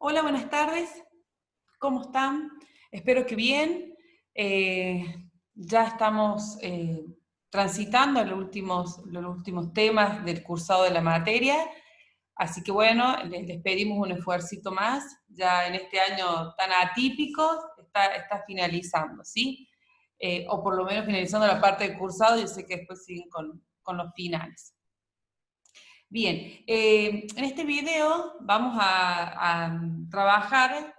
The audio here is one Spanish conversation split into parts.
Hola, buenas tardes. ¿Cómo están? Espero que bien. Ya estamos transitando los últimos temas del cursado de la materia. Así que bueno, les pedimos un esfuercito más. Ya en este año tan atípico está finalizando, ¿sí? O por lo menos finalizando la parte del cursado. Yo sé que después siguen con los finales. Bien, en este video vamos a trabajar,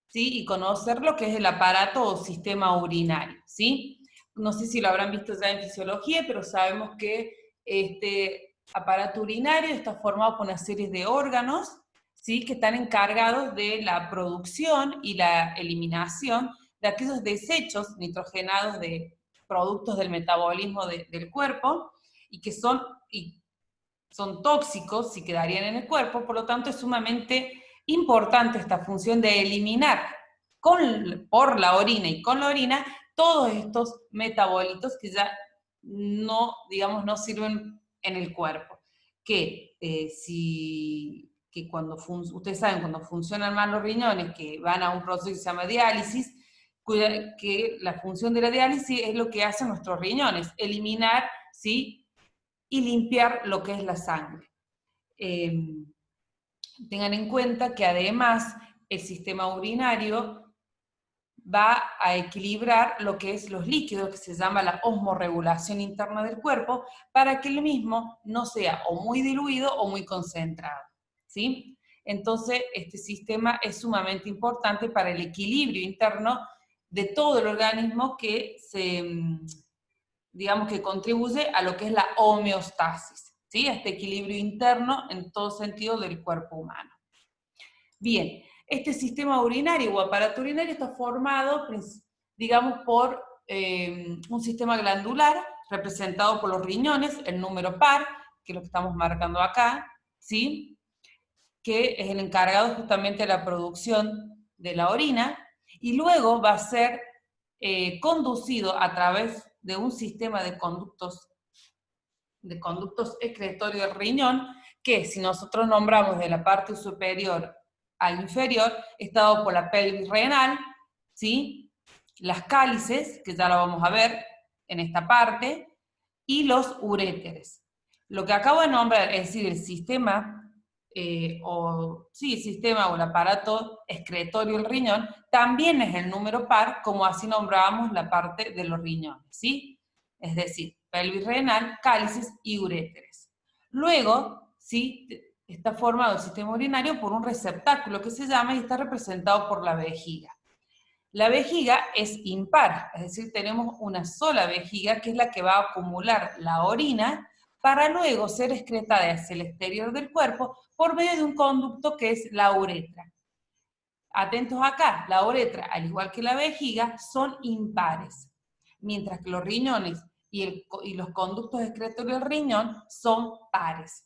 ¿sí? Y conocer lo que es el aparato o sistema urinario, ¿sí? No sé si lo habrán visto ya en fisiología, pero sabemos que este aparato urinario está formado por una serie de órganos, ¿sí? Que están encargados de la producción y la eliminación de aquellos desechos nitrogenados de productos del metabolismo del cuerpo y que son tóxicos si quedarían en el cuerpo, por lo tanto es sumamente importante esta función de eliminar por la orina y con la orina todos estos metabolitos que ya no, digamos, no sirven en el cuerpo. Que cuando ustedes saben, cuando funcionan mal los riñones, que van a un proceso que se llama diálisis, que la función de la diálisis es lo que hacen nuestros riñones, eliminar, ¿sí? Y limpiar lo que es la sangre. Tengan en cuenta que además el sistema urinario va a equilibrar lo que es los líquidos, que se llama la osmorregulación interna del cuerpo, para que el mismo no sea o muy diluido o muy concentrado, ¿sí? Entonces, este sistema es sumamente importante para el equilibrio interno de todo el organismo que digamos que contribuye a lo que es la homeostasis, ¿sí? A este equilibrio interno en todo sentido del cuerpo humano. Bien, este sistema urinario o aparato urinario está formado, digamos, por un sistema glandular representado por los riñones, el número par, que es lo que estamos marcando acá, ¿sí? Que es el encargado justamente de la producción de la orina, y luego va a ser conducido a través de un sistema de conductos excretorios del riñón, que si nosotros nombramos de la parte superior al inferior, está dado por la pelvis renal, ¿sí? Las cálices, que ya lo vamos a ver en esta parte, y los uréteres. Lo que acabo de nombrar, es decir, el sistema, el sistema o el aparato excretorio del riñón, también es el número par, como así nombrábamos la parte de los riñones, ¿sí? Es decir, pelvis renal, cálices y uréteres. Luego, ¿sí? Está formado el sistema urinario por un receptáculo que se llama y está representado por la vejiga. La vejiga es impar, es decir, tenemos una sola vejiga que es la que va a acumular la orina para luego ser excretada hacia el exterior del cuerpo por medio de un conducto que es la uretra. Atentos acá, la uretra, al igual que la vejiga, son impares, mientras que los riñones y los conductos excretorios del riñón son pares.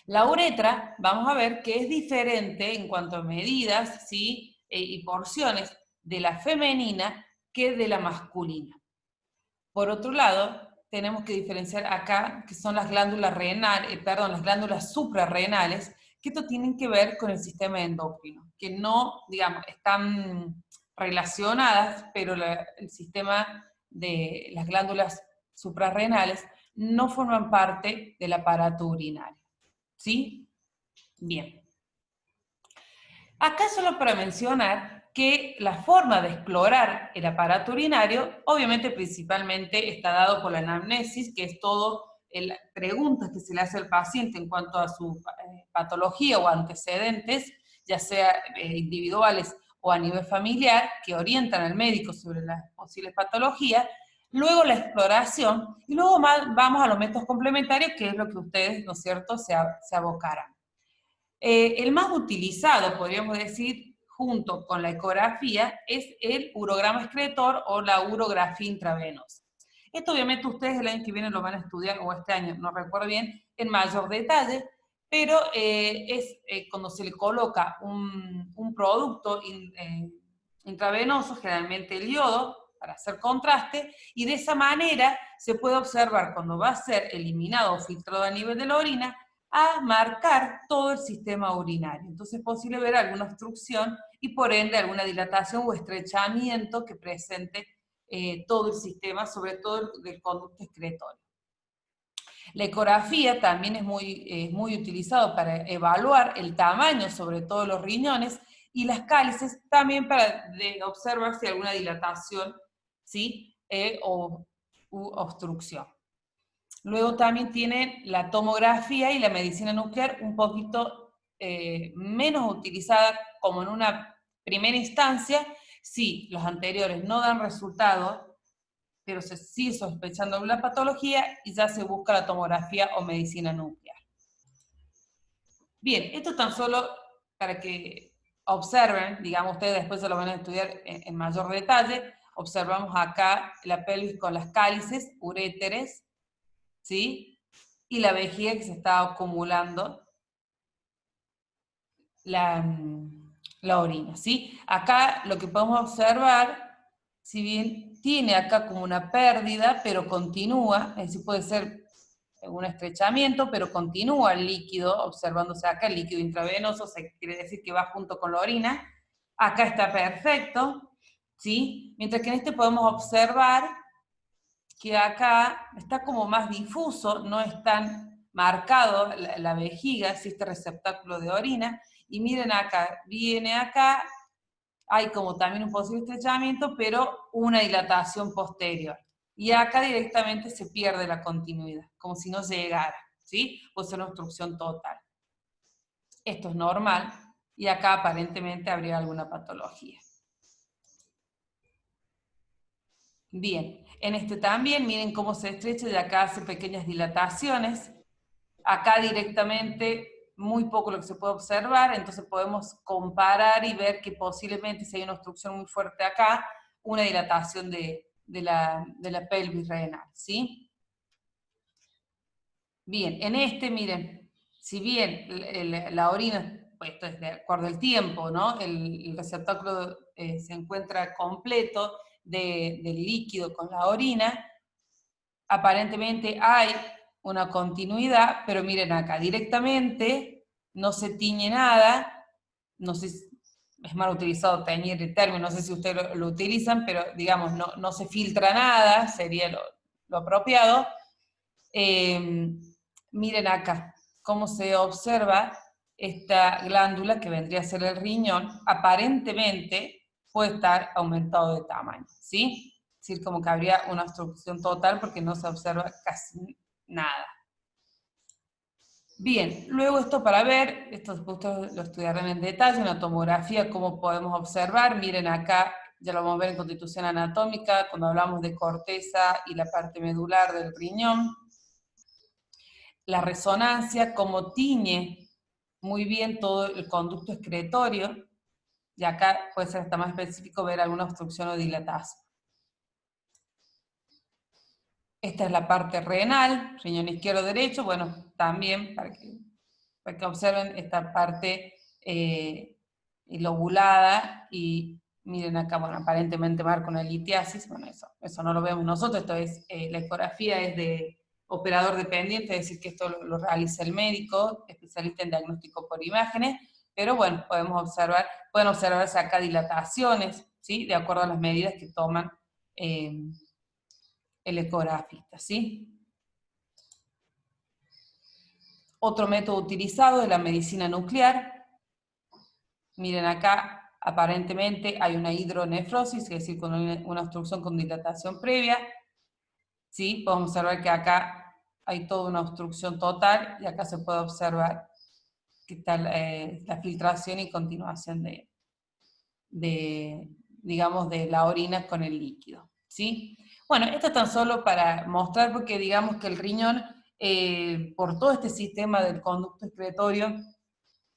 La uretra, vamos a ver que es diferente en cuanto a medidas, ¿sí? Y porciones de la femenina que de la masculina. Por otro lado, tenemos que diferenciar acá, que son las glándulas las glándulas suprarrenales, que esto tienen que ver con el sistema endocrino, que no, digamos, están relacionadas, pero el sistema de las glándulas suprarrenales no forman parte del aparato urinario. ¿Sí? Bien. Acá solo para mencionar que la forma de explorar el aparato urinario, obviamente principalmente está dado por la anamnesis, que es todo preguntas que se le hace al paciente en cuanto a su patología o antecedentes, ya sea individuales o a nivel familiar, que orientan al médico sobre las posibles patologías, luego la exploración, y luego vamos a los métodos complementarios, que es lo que ustedes, ¿no es cierto?, se abocarán. El más utilizado, podríamos decir, junto con la ecografía, es el urograma excretor o la urografía intravenosa. Esto obviamente ustedes el año que viene lo van a estudiar, o este año, no recuerdo bien, en mayor detalle, pero es cuando se le coloca un producto intravenoso, generalmente el yodo, para hacer contraste, y de esa manera se puede observar cuando va a ser eliminado o filtrado a nivel de la orina, a marcar todo el sistema urinario. Entonces es posible ver alguna obstrucción y por ende alguna dilatación o estrechamiento que presente todo el sistema, sobre todo del conducto excretorio. La ecografía también es muy utilizado para evaluar el tamaño, sobre todo los riñones, y las cálices también para observar si hay alguna dilatación, ¿sí? O obstrucción. Luego también tienen la tomografía y la medicina nuclear un poquito menos utilizada como en una primera instancia. Si los anteriores no dan resultado, pero se sigue sospechando una patología y ya se busca la tomografía o medicina nuclear. Bien, esto tan solo para que observen, digamos, ustedes después se lo van a estudiar en mayor detalle. Observamos acá la pelvis con las cálices, uréteres, ¿sí? Y la vejiga que se está acumulando la orina, ¿sí? Acá lo que podemos observar, si bien tiene acá como una pérdida, pero continúa, es decir, puede ser un estrechamiento, pero continúa el líquido, observándose acá el líquido intravenoso, quiere decir que va junto con la orina. Acá está perfecto, ¿sí? Mientras que en este podemos observar que acá está como más difuso, no es tan marcado la vejiga, este receptáculo de orina, y miren acá, viene acá, hay como también un posible estrechamiento, pero una dilatación posterior. Y acá directamente se pierde la continuidad, como si no llegara, ¿sí? Puede ser una obstrucción total. Esto es normal, y acá aparentemente habría alguna patología. Bien, en este también, miren cómo se estrecha y acá hace pequeñas dilataciones. Acá directamente muy poco lo que se puede observar, entonces podemos comparar y ver que posiblemente si hay una obstrucción muy fuerte acá, una dilatación de la pelvis renal, ¿sí? Bien, en este, miren, si bien la orina, pues esto es de acuerdo al tiempo, ¿no? El receptáculo se encuentra completo del líquido con la orina, aparentemente hay una continuidad, pero miren acá, directamente no se tiñe nada, no sé si es mal utilizado teñir el término, no sé si ustedes lo utilizan, pero digamos, no se filtra nada, sería lo apropiado. Miren acá, cómo se observa esta glándula que vendría a ser el riñón, aparentemente puede estar aumentado de tamaño, ¿sí? Es decir, como que habría una obstrucción total porque no se observa casi nada. Bien, luego esto para ver, esto ustedes lo estudiarán en detalle, una tomografía, cómo podemos observar, miren acá, ya lo vamos a ver en constitución anatómica, cuando hablamos de corteza y la parte medular del riñón. La resonancia, cómo tiñe muy bien todo el conducto excretorio, y acá puede ser hasta más específico ver alguna obstrucción o dilatación. Esta es la parte renal, riñón izquierdo derecho, bueno, también para que observen esta parte lobulada, y miren acá, bueno, aparentemente marca una litiasis, bueno, eso no lo vemos nosotros, esto es, la ecografía es de operador dependiente, es decir, que esto lo realiza el médico, especialista en diagnóstico por imágenes, pero bueno, pueden observarse acá dilataciones, ¿sí? De acuerdo a las medidas que toman el ecografista, ¿sí? Otro método utilizado es la medicina nuclear. Miren acá, aparentemente hay una hidronefrosis, es decir, con una obstrucción con dilatación previa. ¿Sí? Podemos observar que acá hay toda una obstrucción total, y acá se puede observar que está la filtración y continuación digamos, de la orina con el líquido, ¿sí? Bueno, esto es tan solo para mostrar, porque digamos que el riñón, por todo este sistema del conducto excretorio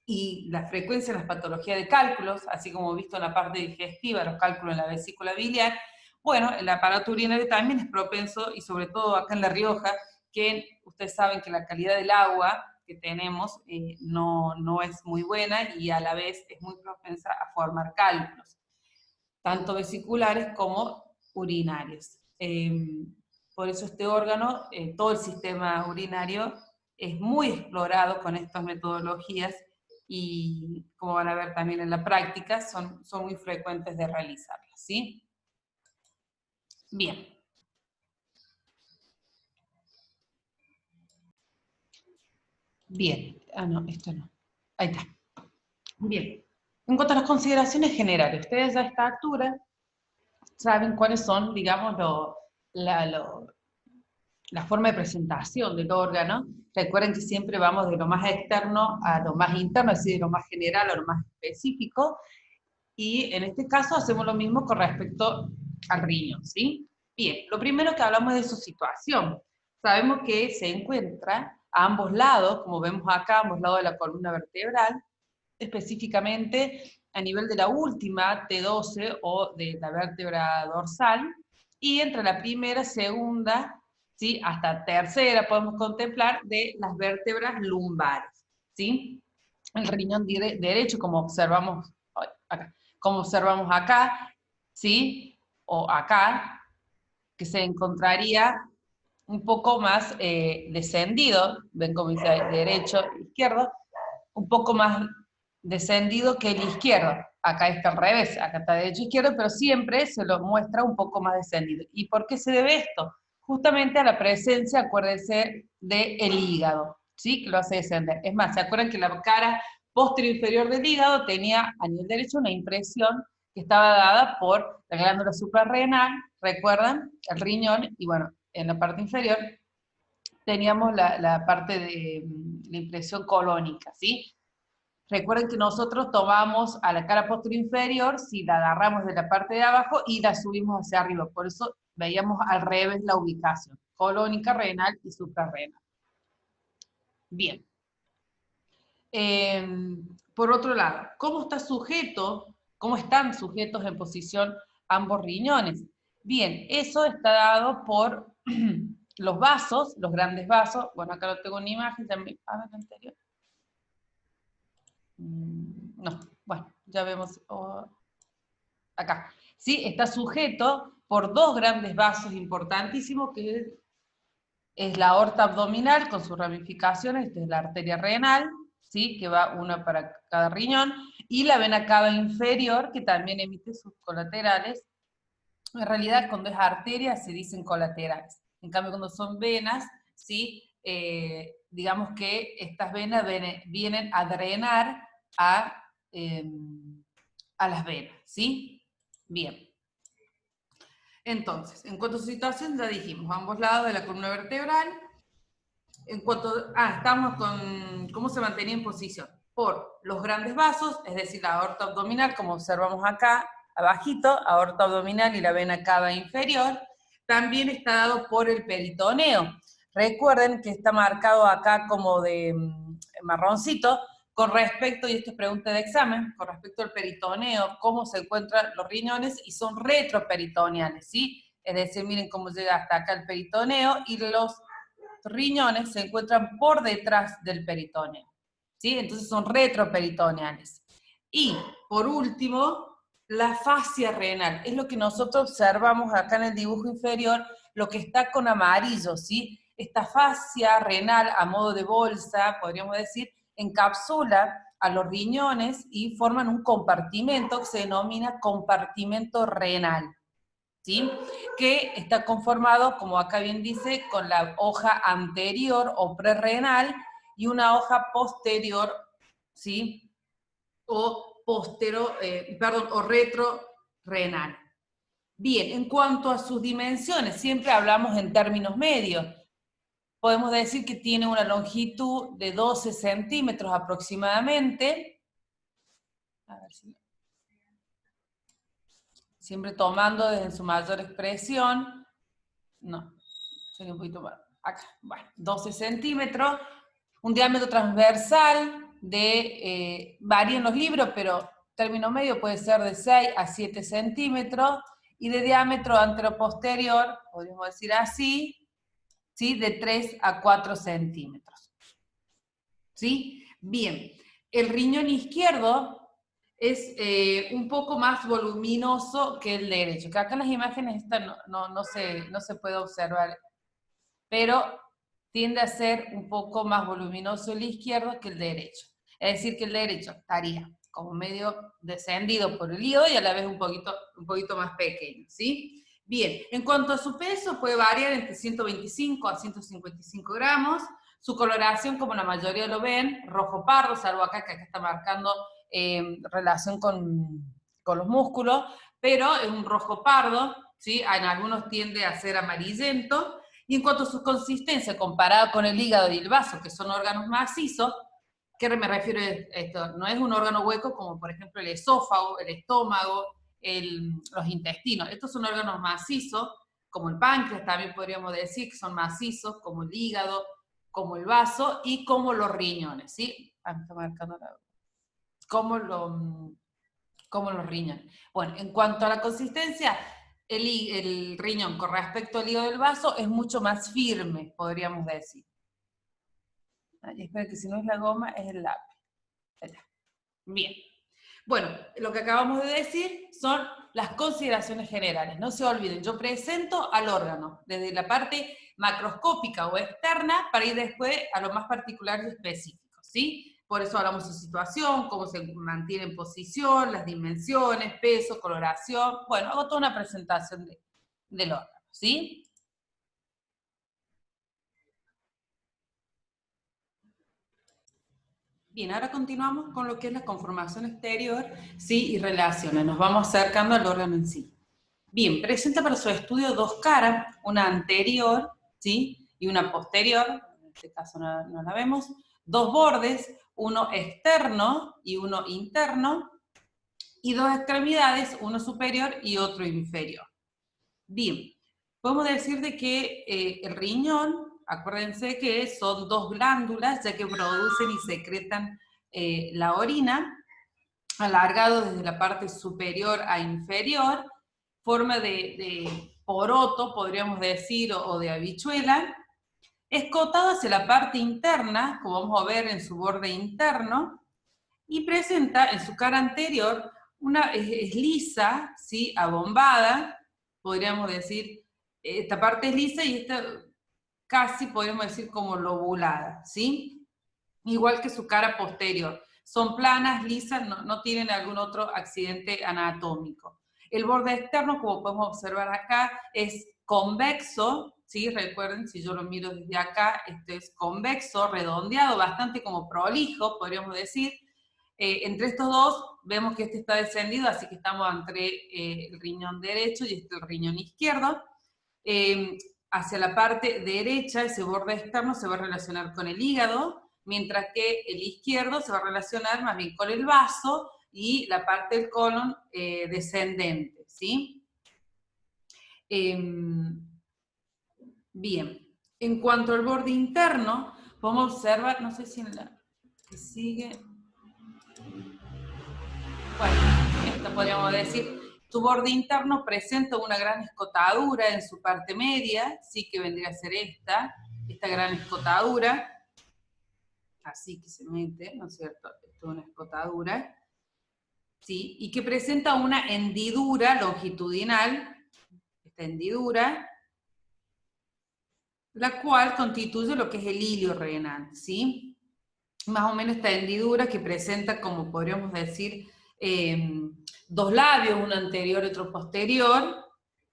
y la frecuencia de las patologías de cálculos, así como visto en la parte digestiva, los cálculos en la vesícula biliar, bueno, el aparato urinario también es propenso, y sobre todo acá en La Rioja, que ustedes saben que la calidad del agua que tenemos no es muy buena, y a la vez es muy propensa a formar cálculos, tanto vesiculares como urinarios. Por eso este órgano, todo el sistema urinario, es muy explorado con estas metodologías y, como van a ver también en la práctica, son muy frecuentes de realizarlas, ¿sí? Bien. Bien. Ah, no, esto no. Ahí está. Bien. En cuanto a las consideraciones generales, ustedes a esta altura saben cuáles son, digamos, la forma de presentación del órgano. Recuerden que siempre vamos de lo más externo a lo más interno, es decir, de lo más general a lo más específico, y en este caso hacemos lo mismo con respecto al riñón, ¿sí? Bien, lo primero que hablamos es de su situación. Sabemos que se encuentra a ambos lados, como vemos acá, a ambos lados de la columna vertebral, específicamente a nivel de la última T12 o de la vértebra dorsal, y entre la primera, segunda, ¿sí?, hasta tercera podemos contemplar de las vértebras lumbares, ¿sí? El riñón derecho, como observamos acá, ¿sí? O acá, que se encontraría un poco más descendido, ven como dice derecho, izquierdo, un poco más descendido que el izquierdo. Acá está al revés, acá está derecho izquierdo, pero siempre se lo muestra un poco más descendido. ¿Y por qué se debe esto? Justamente a la presencia, acuérdense, del hígado, ¿sí? Que lo hace descender. Es más, ¿se acuerdan que la cara posterior inferior del hígado tenía a nivel derecho una impresión que estaba dada por la glándula suprarrenal, recuerdan, el riñón, y bueno, en la parte inferior teníamos la parte de la impresión colónica, ¿sí? Recuerden que nosotros tomamos a la cara posterior inferior, si la agarramos de la parte de abajo y la subimos hacia arriba, por eso veíamos al revés la ubicación, colónica, renal y suprarrenal. Bien. Por otro lado, ¿cómo están sujetos en posición ambos riñones? Bien, eso está dado por los vasos, los grandes vasos. Bueno, acá lo tengo en imagen, también, a ver, anterior. No, bueno, ya vemos acá. ¿Sí? Está sujeto por dos grandes vasos importantísimos, que es la aorta abdominal con sus ramificaciones, esta es la arteria renal, ¿sí?, que va una para cada riñón, y la vena cava inferior, que también emite sus colaterales. En realidad, cuando es arteria se dicen colaterales. En cambio, cuando son venas, ¿sí?, digamos que estas venas vienen a drenar a las venas, ¿sí? Bien. Entonces, en cuanto a su situación, ya dijimos, a ambos lados de la columna vertebral. En cuanto, estamos con cómo se mantenía en posición. Por los grandes vasos, es decir, la aorta abdominal, como observamos acá, abajito, aorta abdominal y la vena cava inferior. También está dado por el peritoneo. Recuerden que está marcado acá como de marroncito, con respecto, y esto es pregunta de examen, con respecto al peritoneo, cómo se encuentran los riñones, y son retroperitoneales, ¿sí? Es decir, miren cómo llega hasta acá el peritoneo, y los riñones se encuentran por detrás del peritoneo, ¿sí? Entonces son retroperitoneales. Y, por último, la fascia renal, es lo que nosotros observamos acá en el dibujo inferior, lo que está con amarillo, ¿sí? Esta fascia renal, a modo de bolsa, podríamos decir, encapsula a los riñones y forman un compartimento que se denomina compartimento renal, ¿sí?, que está conformado, como acá bien dice, con la hoja anterior o prerrenal y una hoja posterior, ¿sí?, o o retrorrenal. Bien, en cuanto a sus dimensiones, siempre hablamos en términos medios. Podemos decir que tiene una longitud de 12 centímetros aproximadamente. A ver si... Siempre tomando desde su mayor expresión. No, sería un poquito más. Acá, bueno, 12 centímetros. Un diámetro transversal varía en los libros, pero término medio puede ser de 6 a 7 centímetros, y de diámetro anteroposterior, podríamos decir así, ¿sí?, de 3 a 4 centímetros. ¿Sí? Bien, el riñón izquierdo es un poco más voluminoso que el derecho, que acá en las imágenes esta no se puede observar, pero tiende a ser un poco más voluminoso el izquierdo que el derecho. Es decir, que el derecho estaría como medio descendido por el hígado y a la vez un poquito más pequeño, ¿sí? Bien, en cuanto a su peso, puede variar entre 125 a 155 gramos. Su coloración, como la mayoría lo ven, rojo pardo, salvo acá que acá está marcando relación con los músculos, pero es un rojo pardo, ¿sí? En algunos tiende a ser amarillento. Y en cuanto a su consistencia, comparada con el hígado y el vaso, que son órganos macizos, ¿qué me refiero a esto? No es un órgano hueco como por ejemplo el esófago, el estómago, los intestinos. Estos son órganos macizos, como el páncreas también podríamos decir que son macizos, como el hígado, como el vaso y como los riñones, ¿sí? Me está marcando como los riñones. Bueno, en cuanto a la consistencia, el riñón con respecto al hígado del vaso es mucho más firme, podríamos decir. Espero que si no es la goma, es el lápiz. Bien. Bueno, lo que acabamos de decir son las consideraciones generales. No se olviden, yo presento al órgano desde la parte macroscópica o externa para ir después a lo más particular y específico, ¿sí? Por eso hablamos de situación, cómo se mantiene en posición, las dimensiones, peso, coloración. Bueno, hago toda una presentación del órgano, ¿sí? Bien, ahora continuamos con lo que es la conformación exterior, ¿sí? Y relaciones. Nos vamos acercando al órgano en sí. Bien, presenta para su estudio dos caras, una anterior, ¿sí? Y una posterior, en este caso no la vemos, dos bordes, uno externo y uno interno, y dos extremidades, uno superior y otro inferior. Bien, podemos decir de que el riñón, acuérdense que son dos glándulas, ya que producen y secretan la orina, alargado desde la parte superior a inferior, forma de poroto, podríamos decir, o de habichuela, escotado hacia la parte interna, como vamos a ver en su borde interno, y presenta en su cara anterior es lisa, ¿sí? Abombada, podríamos decir, esta parte es lisa y esta casi podríamos decir como lobulada, ¿sí? Igual que su cara posterior. Son planas, lisas, no tienen algún otro accidente anatómico. El borde externo, como podemos observar acá, es convexo, ¿sí? Recuerden, si yo lo miro desde acá, este es convexo, redondeado, bastante como prolijo, podríamos decir. Entre estos dos, vemos que este está descendido, así que estamos entre el riñón derecho y el riñón izquierdo. Hacia la parte derecha, ese borde externo se va a relacionar con el hígado, mientras que el izquierdo se va a relacionar más bien con el vaso y la parte del colon descendente, ¿sí? Bien, en cuanto al borde interno, podemos observar, no sé si en la que sigue, bueno, esto podríamos decir, su borde interno presenta una gran escotadura en su parte media, sí que vendría a ser esta gran escotadura, así que se mete, ¿no es cierto? Esto es una escotadura, ¿sí? Y que presenta una hendidura longitudinal, esta hendidura, la cual constituye lo que es el hilio renal, ¿sí? Más o menos esta hendidura que presenta, como podríamos decir, dos labios, uno anterior y otro posterior,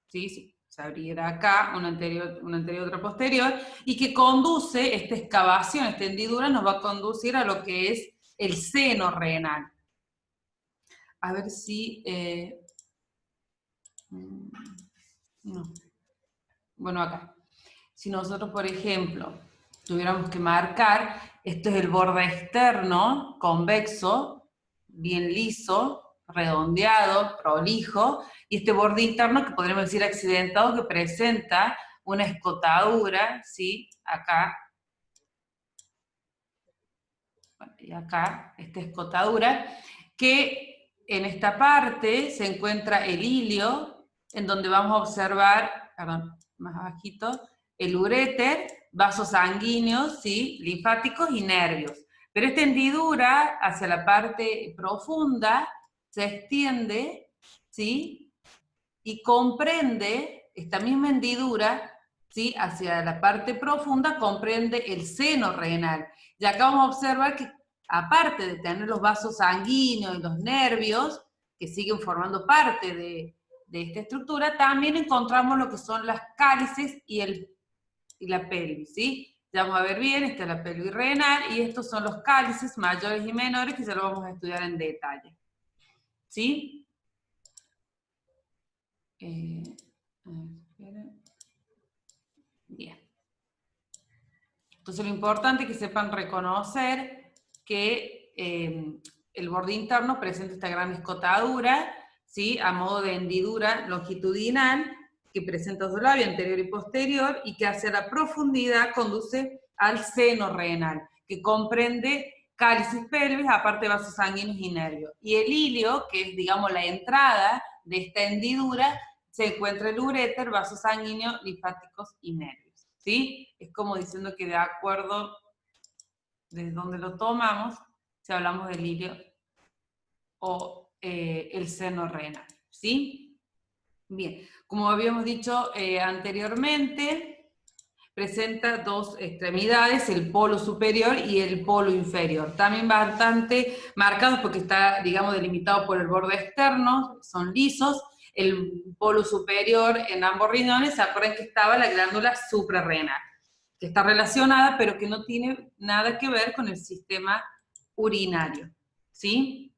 ¿sí? Se abrirá acá, uno anterior y otro posterior, y que conduce, esta excavación, esta hendidura, nos va a conducir a lo que es el seno renal. A ver si... no. Bueno, acá. Si nosotros, por ejemplo, tuviéramos que marcar, esto es el borde externo, convexo, bien liso, redondeado, prolijo, y este borde interno que podríamos decir accidentado, que presenta una escotadura, ¿sí? Acá, y acá, esta escotadura, que en esta parte se encuentra el hilio, en donde vamos a observar, perdón, más abajito, el uréter, vasos sanguíneos, ¿sí? Linfáticos y nervios. Pero esta hendidura hacia la parte profunda se extiende, ¿sí? Y comprende esta misma hendidura, ¿sí? Hacia la parte profunda comprende el seno renal. Y acá vamos a observar que aparte de tener los vasos sanguíneos y los nervios, que siguen formando parte de esta estructura, también encontramos lo que son las cálices y la pelvis, ¿sí? Ya vamos a ver bien, esta es la pelvis renal, y estos son los cálices mayores y menores, que ya lo vamos a estudiar en detalle, ¿sí? Bien. Entonces lo importante es que sepan reconocer que el borde interno presenta esta gran escotadura, ¿sí? A modo de hendidura longitudinal, que presenta dos labios, anterior y posterior, y que hacia la profundidad conduce al seno renal, que comprende cálices pelvis, aparte de vasos sanguíneos y nervios. Y el ilio, que es, digamos, la entrada de esta hendidura, se encuentra el uréter, vasos sanguíneos, linfáticos y nervios, ¿sí? Es como diciendo que de acuerdo desde donde lo tomamos, si hablamos del ilio o el seno renal, ¿sí? Bien, como habíamos dicho anteriormente, presenta dos extremidades, el polo superior y el polo inferior, también bastante marcados porque está, digamos, delimitado por el borde externo, son lisos. El polo superior en ambos riñones, se acuerdan que estaba la glándula suprarrenal, que está relacionada, pero que no tiene nada que ver con el sistema urinario, ¿sí?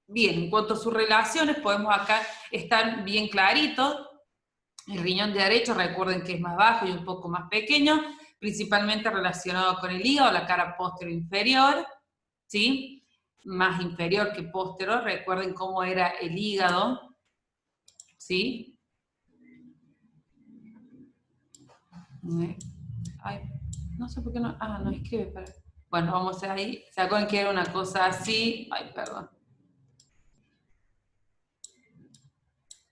Bien, en cuanto a sus relaciones, podemos acá estar bien claritos. El riñón derecho, recuerden que es más bajo y un poco más pequeño, principalmente relacionado con el hígado, la cara posterior inferior, ¿sí? Más inferior que posterior, recuerden cómo era el hígado, ¿sí? Ay, no sé por qué no, no escribe, para. Bueno, vamos ahí, ¿se acuerdan que era una cosa así? Ay, perdón.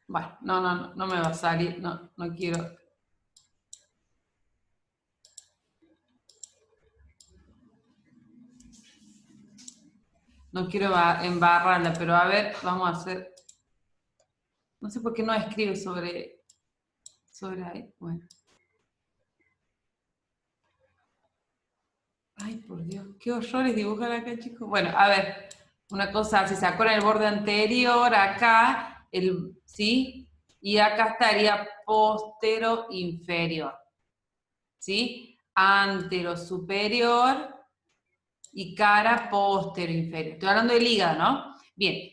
Bueno, no me va a salir, no quiero. No quiero embarrarla, pero a ver, vamos a hacer. No sé por qué no escribe sobre ahí. Bueno. Ay, por Dios, qué horrores dibujar acá, chicos. Bueno, a ver, una cosa, si se acuerdan el borde anterior, acá, ¿sí? Y acá estaría postero inferior, ¿sí? Antero superior y cara postero inferior. Estoy hablando del hígado, ¿no? Bien,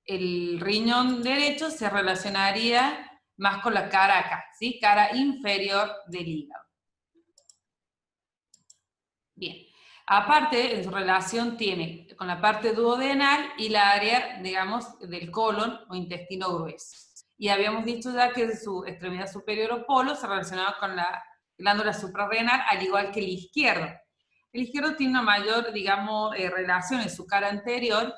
el riñón derecho se relacionaría más con la cara acá, ¿sí? Cara inferior del hígado. Bien. Aparte, en su relación tiene con la parte duodenal y la área, digamos, del colon o intestino grueso. Y habíamos dicho ya que su extremidad superior o polo se relacionaba con la glándula suprarrenal, al igual que el izquierdo. El izquierdo tiene una mayor, digamos, relación en su cara anterior,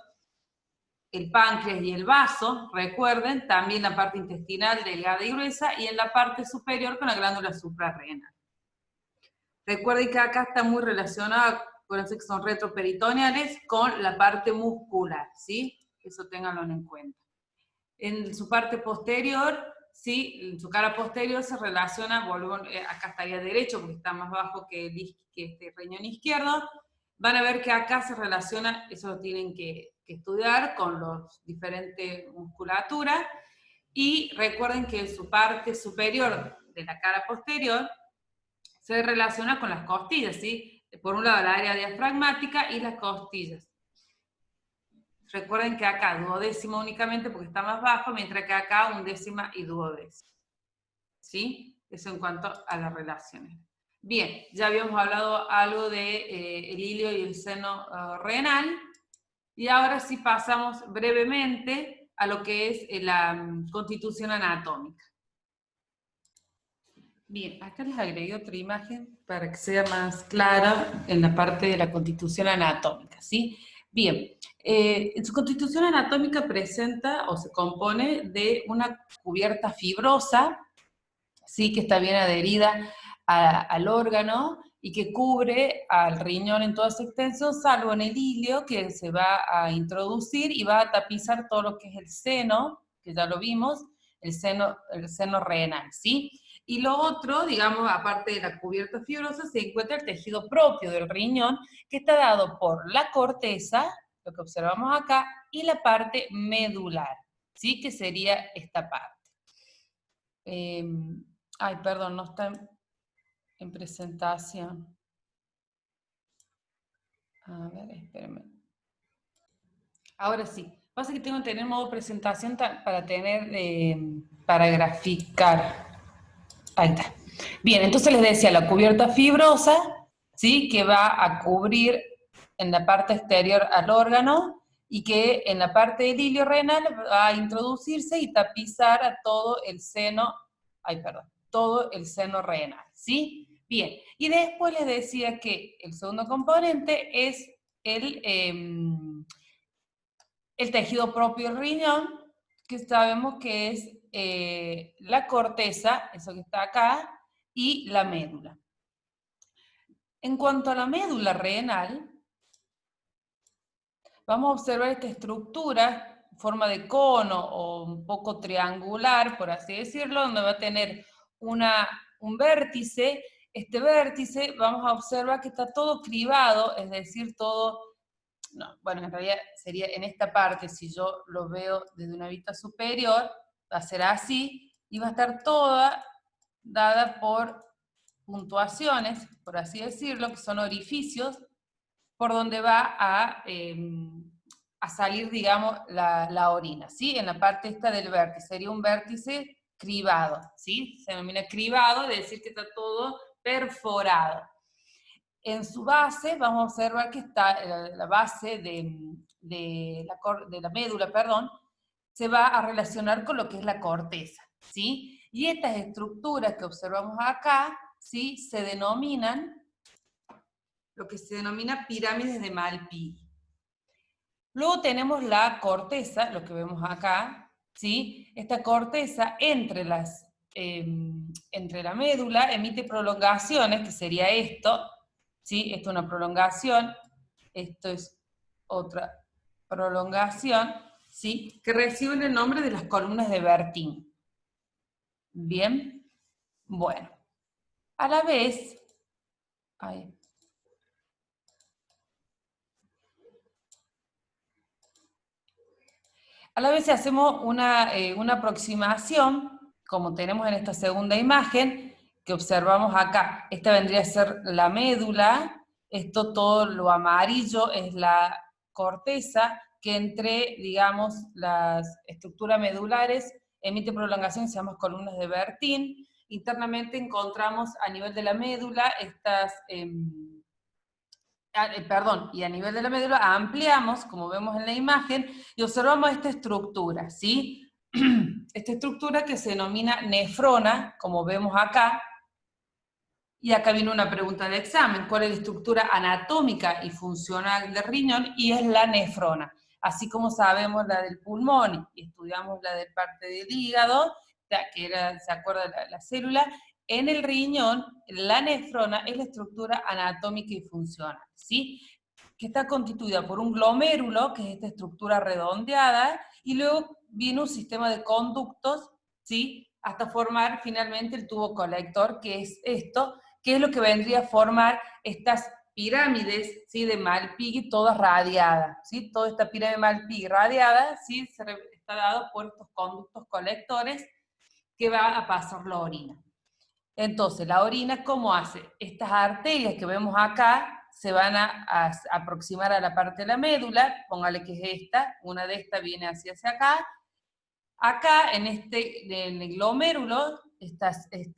el páncreas y el vaso, recuerden, también la parte intestinal delgada y gruesa, y en la parte superior con la glándula suprarrenal. Recuerden que acá está muy relacionada, acuérdense que son retroperitoneales, con la parte muscular, ¿sí? Eso ténganlo en cuenta. En su parte posterior, ¿sí? En su cara posterior se relaciona, acá estaría derecho porque está más bajo que este riñón izquierdo. Van a ver que acá se relaciona, eso lo tienen que estudiar con los diferentes musculaturas. Y recuerden que en su parte superior de la cara posterior se relaciona con las costillas, ¿sí? Por un lado la área diafragmática y las costillas. Recuerden que acá duodécimo únicamente porque está más bajo, mientras que acá undécima y duodécima. ¿Sí? Eso en cuanto a las relaciones. Bien, ya habíamos hablado algo de el ilio y el seno renal, y ahora sí pasamos brevemente a lo que es la constitución anatómica. Bien, acá les agregué otra imagen para que sea más clara en la parte de la constitución anatómica, ¿sí? Bien, en su constitución anatómica presenta o se compone de una cubierta fibrosa, ¿sí? Que está bien adherida al órgano y que cubre al riñón en toda su extensión, salvo en el ilio que se va a introducir y va a tapizar todo lo que es el seno, que ya lo vimos, el seno renal, ¿sí? Y lo otro, digamos, aparte de la cubierta fibrosa, se encuentra el tejido propio del riñón, que está dado por la corteza, lo que observamos acá, y la parte medular, ¿sí? Que sería esta parte. Ay, perdón, no está en presentación. A ver, espérenme. Ahora sí. Pasa que tengo que tener modo presentación para para graficar. Ahí está. Bien, entonces les decía, la cubierta fibrosa, ¿sí? Que va a cubrir en la parte exterior al órgano y que en la parte del hilio renal va a introducirse y tapizar a todo el seno, todo el seno renal, ¿sí? Bien, y después les decía que el segundo componente es el tejido propio del riñón, que sabemos que es la corteza, eso que está acá, y la médula. En cuanto a la médula renal, vamos a observar esta estructura en forma de cono o un poco triangular, por así decirlo, donde va a tener un vértice. Este vértice vamos a observar que está todo cribado, es decir, todo... No, bueno, en realidad sería en esta parte, si yo lo veo desde una vista superior, va a ser así, y va a estar toda dada por puntuaciones, por así decirlo, que son orificios, por donde va a salir, digamos, la orina, ¿sí? En la parte esta del vértice, sería un vértice cribado, ¿sí? Se denomina cribado, es decir, que está todo perforado. En su base vamos a observar que está la base de la médula, perdón, se va a relacionar con lo que es la corteza, ¿sí? Y estas estructuras que observamos acá, ¿sí? Se denominan lo que se denomina pirámides de Malpighi. Luego tenemos la corteza, lo que vemos acá, ¿sí? Esta corteza entre la médula emite prolongaciones, que sería esto, ¿sí? Esto es una prolongación, esto es otra prolongación, ¿sí? Que reciben el nombre de las columnas de Bertin. Bien, bueno. A la vez, si hacemos una aproximación, como tenemos en esta segunda imagen, que observamos acá, esta vendría a ser la médula, esto todo lo amarillo es la corteza, que entre, digamos, las estructuras medulares emite prolongación que se llama columnas de Bertin. Internamente encontramos a nivel de la médula estas... y a nivel de la médula ampliamos, como vemos en la imagen, y observamos esta estructura, ¿sí? Esta estructura que se denomina nefrona, como vemos acá, y acá viene una pregunta de examen, ¿cuál es la estructura anatómica y funcional del riñón? Y es la nefrona. Así como sabemos la del pulmón y estudiamos la de parte del hígado, que era, ¿se acuerda la célula? En el riñón, la nefrona es la estructura anatómica y funcional, ¿sí? Que está constituida por un glomérulo, que es esta estructura redondeada, y luego viene un sistema de conductos, ¿sí? Hasta formar finalmente el tubo colector, que es esto, que es lo que vendría a formar estas pirámides, ¿sí? De Malpighi, todas radiadas, ¿sí? Toda esta pirámide de Malpighi radiada, ¿sí? Está dado por estos conductos colectores que va a pasar la orina. Entonces, la orina, ¿cómo hace? Estas arterias que vemos acá se van a aproximar a la parte de la médula, póngale que es esta, una de estas viene hacia acá. Acá, en el glomérulo, ustedes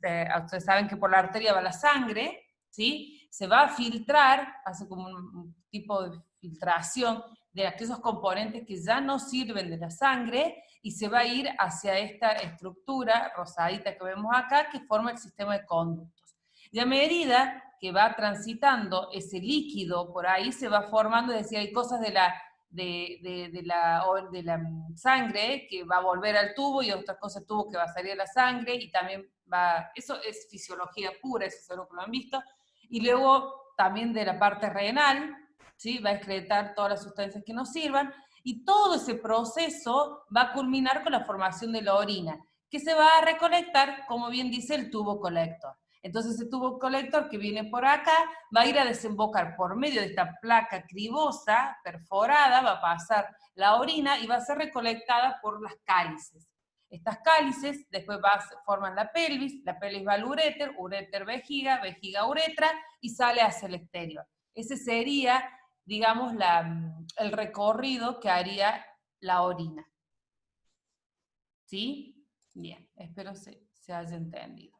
saben que por la arteria va la sangre, ¿sí? Se va a filtrar, hace como un tipo de filtración de aquellos componentes que ya no sirven de la sangre, y se va a ir hacia esta estructura rosadita que vemos acá, que forma el sistema de conductos. Y a medida que va transitando ese líquido por ahí, se va formando, es decir, hay cosas de la sangre que va a volver al tubo, y otras cosas tubo que va a salir de la sangre, y también eso es fisiología pura, eso seguro que lo han visto, y luego también de la parte renal, ¿sí? Va a excretar todas las sustancias que nos sirvan, y todo ese proceso va a culminar con la formación de la orina, que se va a recolectar, como bien dice, el tubo colector. Entonces ese tubo colector que viene por acá va a ir a desembocar por medio de esta placa cribosa perforada, va a pasar la orina y va a ser recolectada por las cálices. Estas cálices después forman la pelvis va al uréter, uréter vejiga, vejiga uretra y sale hacia el exterior. Ese sería, digamos, el recorrido que haría la orina. ¿Sí? Bien, espero se haya entendido.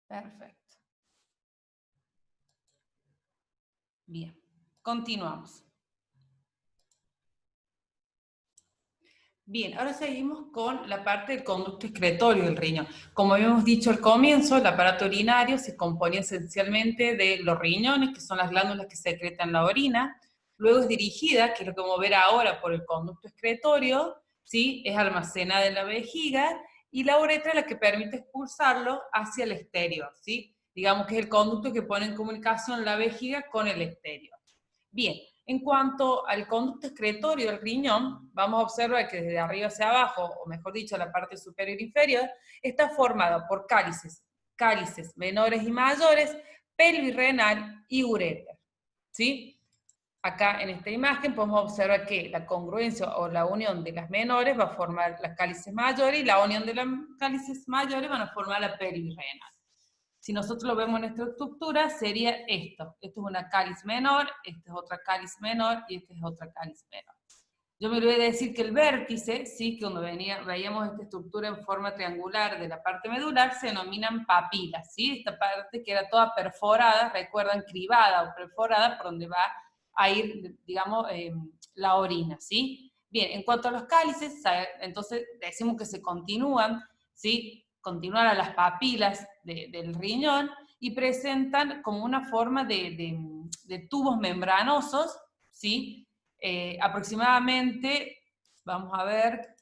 Perfecto. Bien, continuamos. Bien, ahora seguimos con la parte del conducto excretorio del riñón. Como habíamos dicho al comienzo, el aparato urinario se compone esencialmente de los riñones, que son las glándulas que secretan la orina. Luego es dirigida, que es lo que vamos a ver ahora, por el conducto excretorio, ¿sí? Es almacenada en la vejiga, y la uretra es la que permite expulsarlo hacia el exterior, ¿sí? Digamos que es el conducto que pone en comunicación la vejiga con el exterior. Bien, en cuanto al conducto excretorio del riñón, vamos a observar que desde arriba hacia abajo, o mejor dicho, la parte superior e inferior, está formado por cálices menores y mayores, pelvis renal y uréter. ¿Sí? Acá en esta imagen podemos observar que la congruencia o la unión de las menores va a formar las cálices mayores y la unión de las cálices mayores van a formar la pelvis renal. Si nosotros lo vemos en nuestra estructura, sería esto. Esto es una cáliz menor, esta es otra cáliz menor y esta es otra cáliz menor. Yo me olvidé de decir que el vértice, sí, que cuando veíamos esta estructura en forma triangular de la parte medular, se denominan papilas, ¿sí? Esta parte que era toda perforada, recuerdan, cribada o perforada, por donde va a ir, digamos, la orina, ¿sí? Bien, en cuanto a los cálices, entonces decimos que se continúan, ¿sí? Continúan a las papilas del riñón y presentan como una forma de tubos membranosos, ¿sí? Aproximadamente, vamos a ver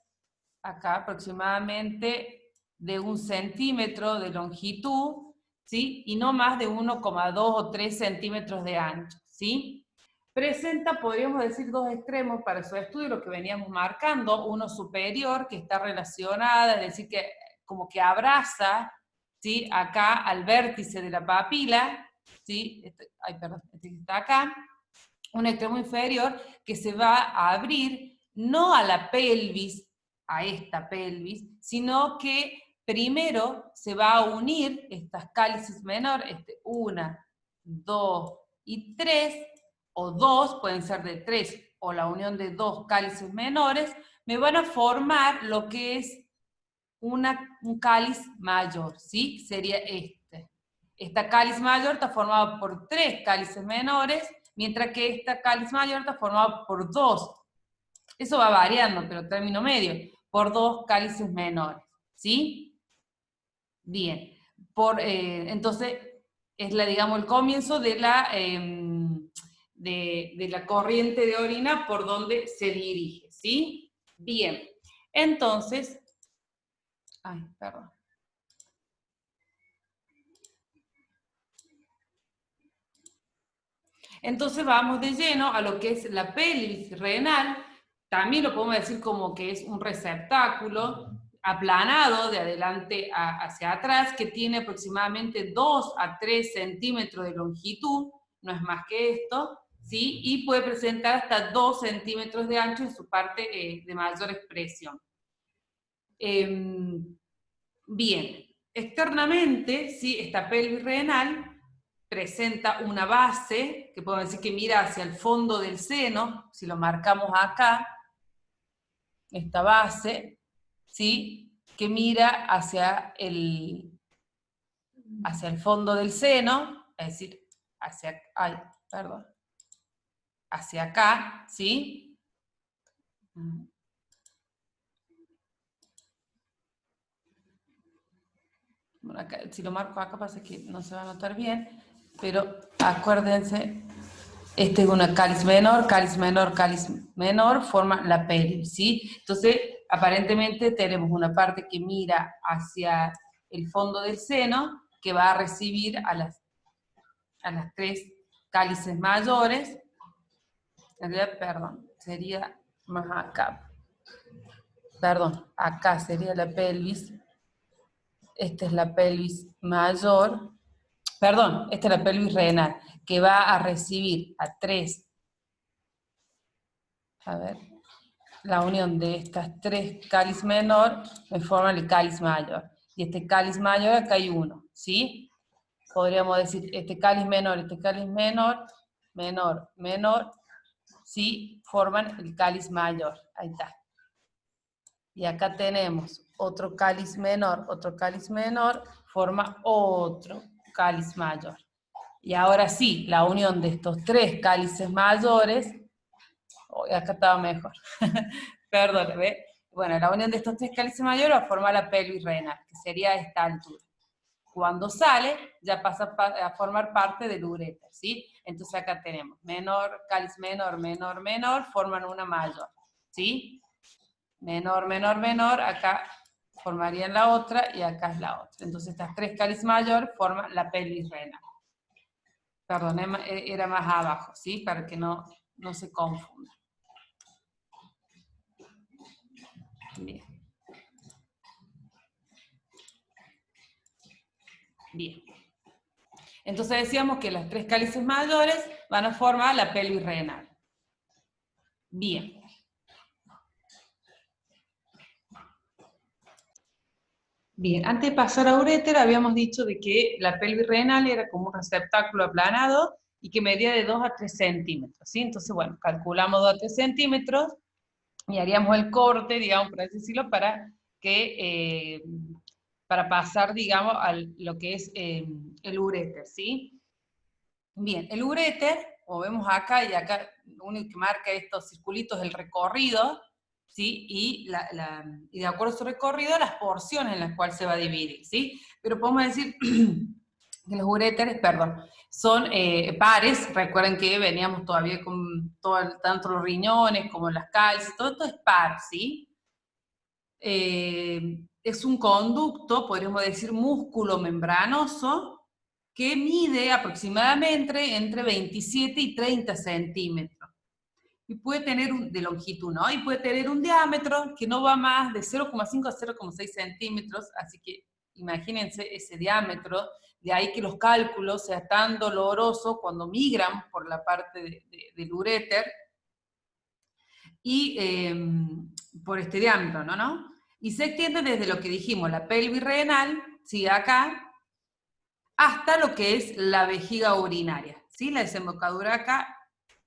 acá, aproximadamente de 1 centímetro de longitud, ¿sí? Y no más de 1,2 o 3 centímetros de ancho, ¿sí? Presenta, podríamos decir, dos extremos para su estudio, lo que veníamos marcando, uno superior, que está relacionada, es decir, que como que abraza, ¿sí? Acá al vértice de la papila, ¿sí? Perdón, este que está acá, un extremo inferior que se va a abrir no a la pelvis, a esta pelvis, sino que primero se va a unir estas cálices menores, 1, 2 y 3, o 2, pueden ser de 3, o la unión de 2 cálices menores, me van a formar lo que es un cáliz mayor, ¿sí? Sería este. Esta cáliz mayor está formada por 3 cálices menores, mientras que esta cáliz mayor está formada por 2. Eso va variando, pero término medio, por 2 cálices menores, ¿sí? Bien. Entonces, es digamos, el comienzo de la corriente de orina por donde se dirige, ¿sí? Bien. Entonces, ay, perdón. Entonces vamos de lleno a lo que es la pelvis renal, también lo podemos decir como que es un receptáculo aplanado de adelante hacia atrás, que tiene aproximadamente 2 a 3 centímetros de longitud, no es más que esto, ¿sí? Y puede presentar hasta 2 centímetros de ancho en su parte de mayor expresión. Bien, externamente, ¿sí? Esta pelvis renal presenta una base, que podemos decir que mira hacia el fondo del seno, si lo marcamos acá, esta base, ¿sí? Que mira hacia el fondo del seno, es decir, hacia acá, ¿sí? Bueno, acá, si lo marco acá pasa que no se va a notar bien, pero acuérdense, este es una cáliz menor, forma la pelvis, ¿sí? Entonces, aparentemente tenemos una parte que mira hacia el fondo del seno, que va a recibir a las 3 cálices mayores, en realidad, perdón, sería más acá. perdón, acá sería la pelvis, esta es la pelvis mayor, perdón, esta es la pelvis renal, que va a recibir a tres, a ver, la unión de estas tres cáliz menor me forma el cáliz mayor. Y este cáliz mayor, acá hay uno, ¿sí? Podríamos decir este cáliz menor, menor, menor, ¿sí? Forman el cáliz mayor. Ahí está. Y acá tenemos otro cáliz menor, forma otro cáliz mayor. Y ahora sí, la unión de estos tres cálices mayores, acá estaba mejor, perdón, ¿ve? Bueno, la unión de estos tres cálices mayores va a formar la pelvis renal, que sería a esta altura. Cuando sale, ya pasa a formar parte del uréter, ¿sí? Entonces acá tenemos menor, cáliz menor, menor, menor, forman una mayor, ¿sí? Menor, menor, menor, acá formarían la otra y acá es la otra. Entonces estas tres cáliz mayor forman la pelvis renal. Perdón, era más abajo, ¿sí? Para que no se confunda. Bien. Bien. Entonces decíamos que las tres cálices mayores van a formar la pelvis renal. Bien. Bien, antes de pasar a uréter habíamos dicho de que la pelvis renal era como un receptáculo aplanado y que medía de 2 a 3 centímetros, ¿sí? Entonces, bueno, calculamos 2 a 3 centímetros y haríamos el corte, digamos, por así decirlo, para pasar, digamos, a lo que es el uréter, ¿sí? Bien, el uréter, como vemos acá, y acá lo único que marca estos circulitos es el recorrido, ¿sí? Y de acuerdo a su recorrido, las porciones en las cuales se va a dividir, ¿sí? Pero podemos decir que los uréteres, perdón, son pares. Recuerden que veníamos todavía con tanto los riñones como las calles, todo esto es par, ¿sí? Es un conducto, podríamos decir músculo membranoso, que mide aproximadamente entre 27 y 30 centímetros. Y puede tener de longitud, ¿no? Y puede tener un diámetro que no va más de 0,5 a 0,6 centímetros, así que imagínense ese diámetro, de ahí que los cálculos sean tan dolorosos cuando migran por la parte del uréter, y por este diámetro, ¿no? Y se extiende desde lo que dijimos, la pelvis renal, ¿sí? Acá, hasta lo que es la vejiga urinaria, ¿sí? La desembocadura acá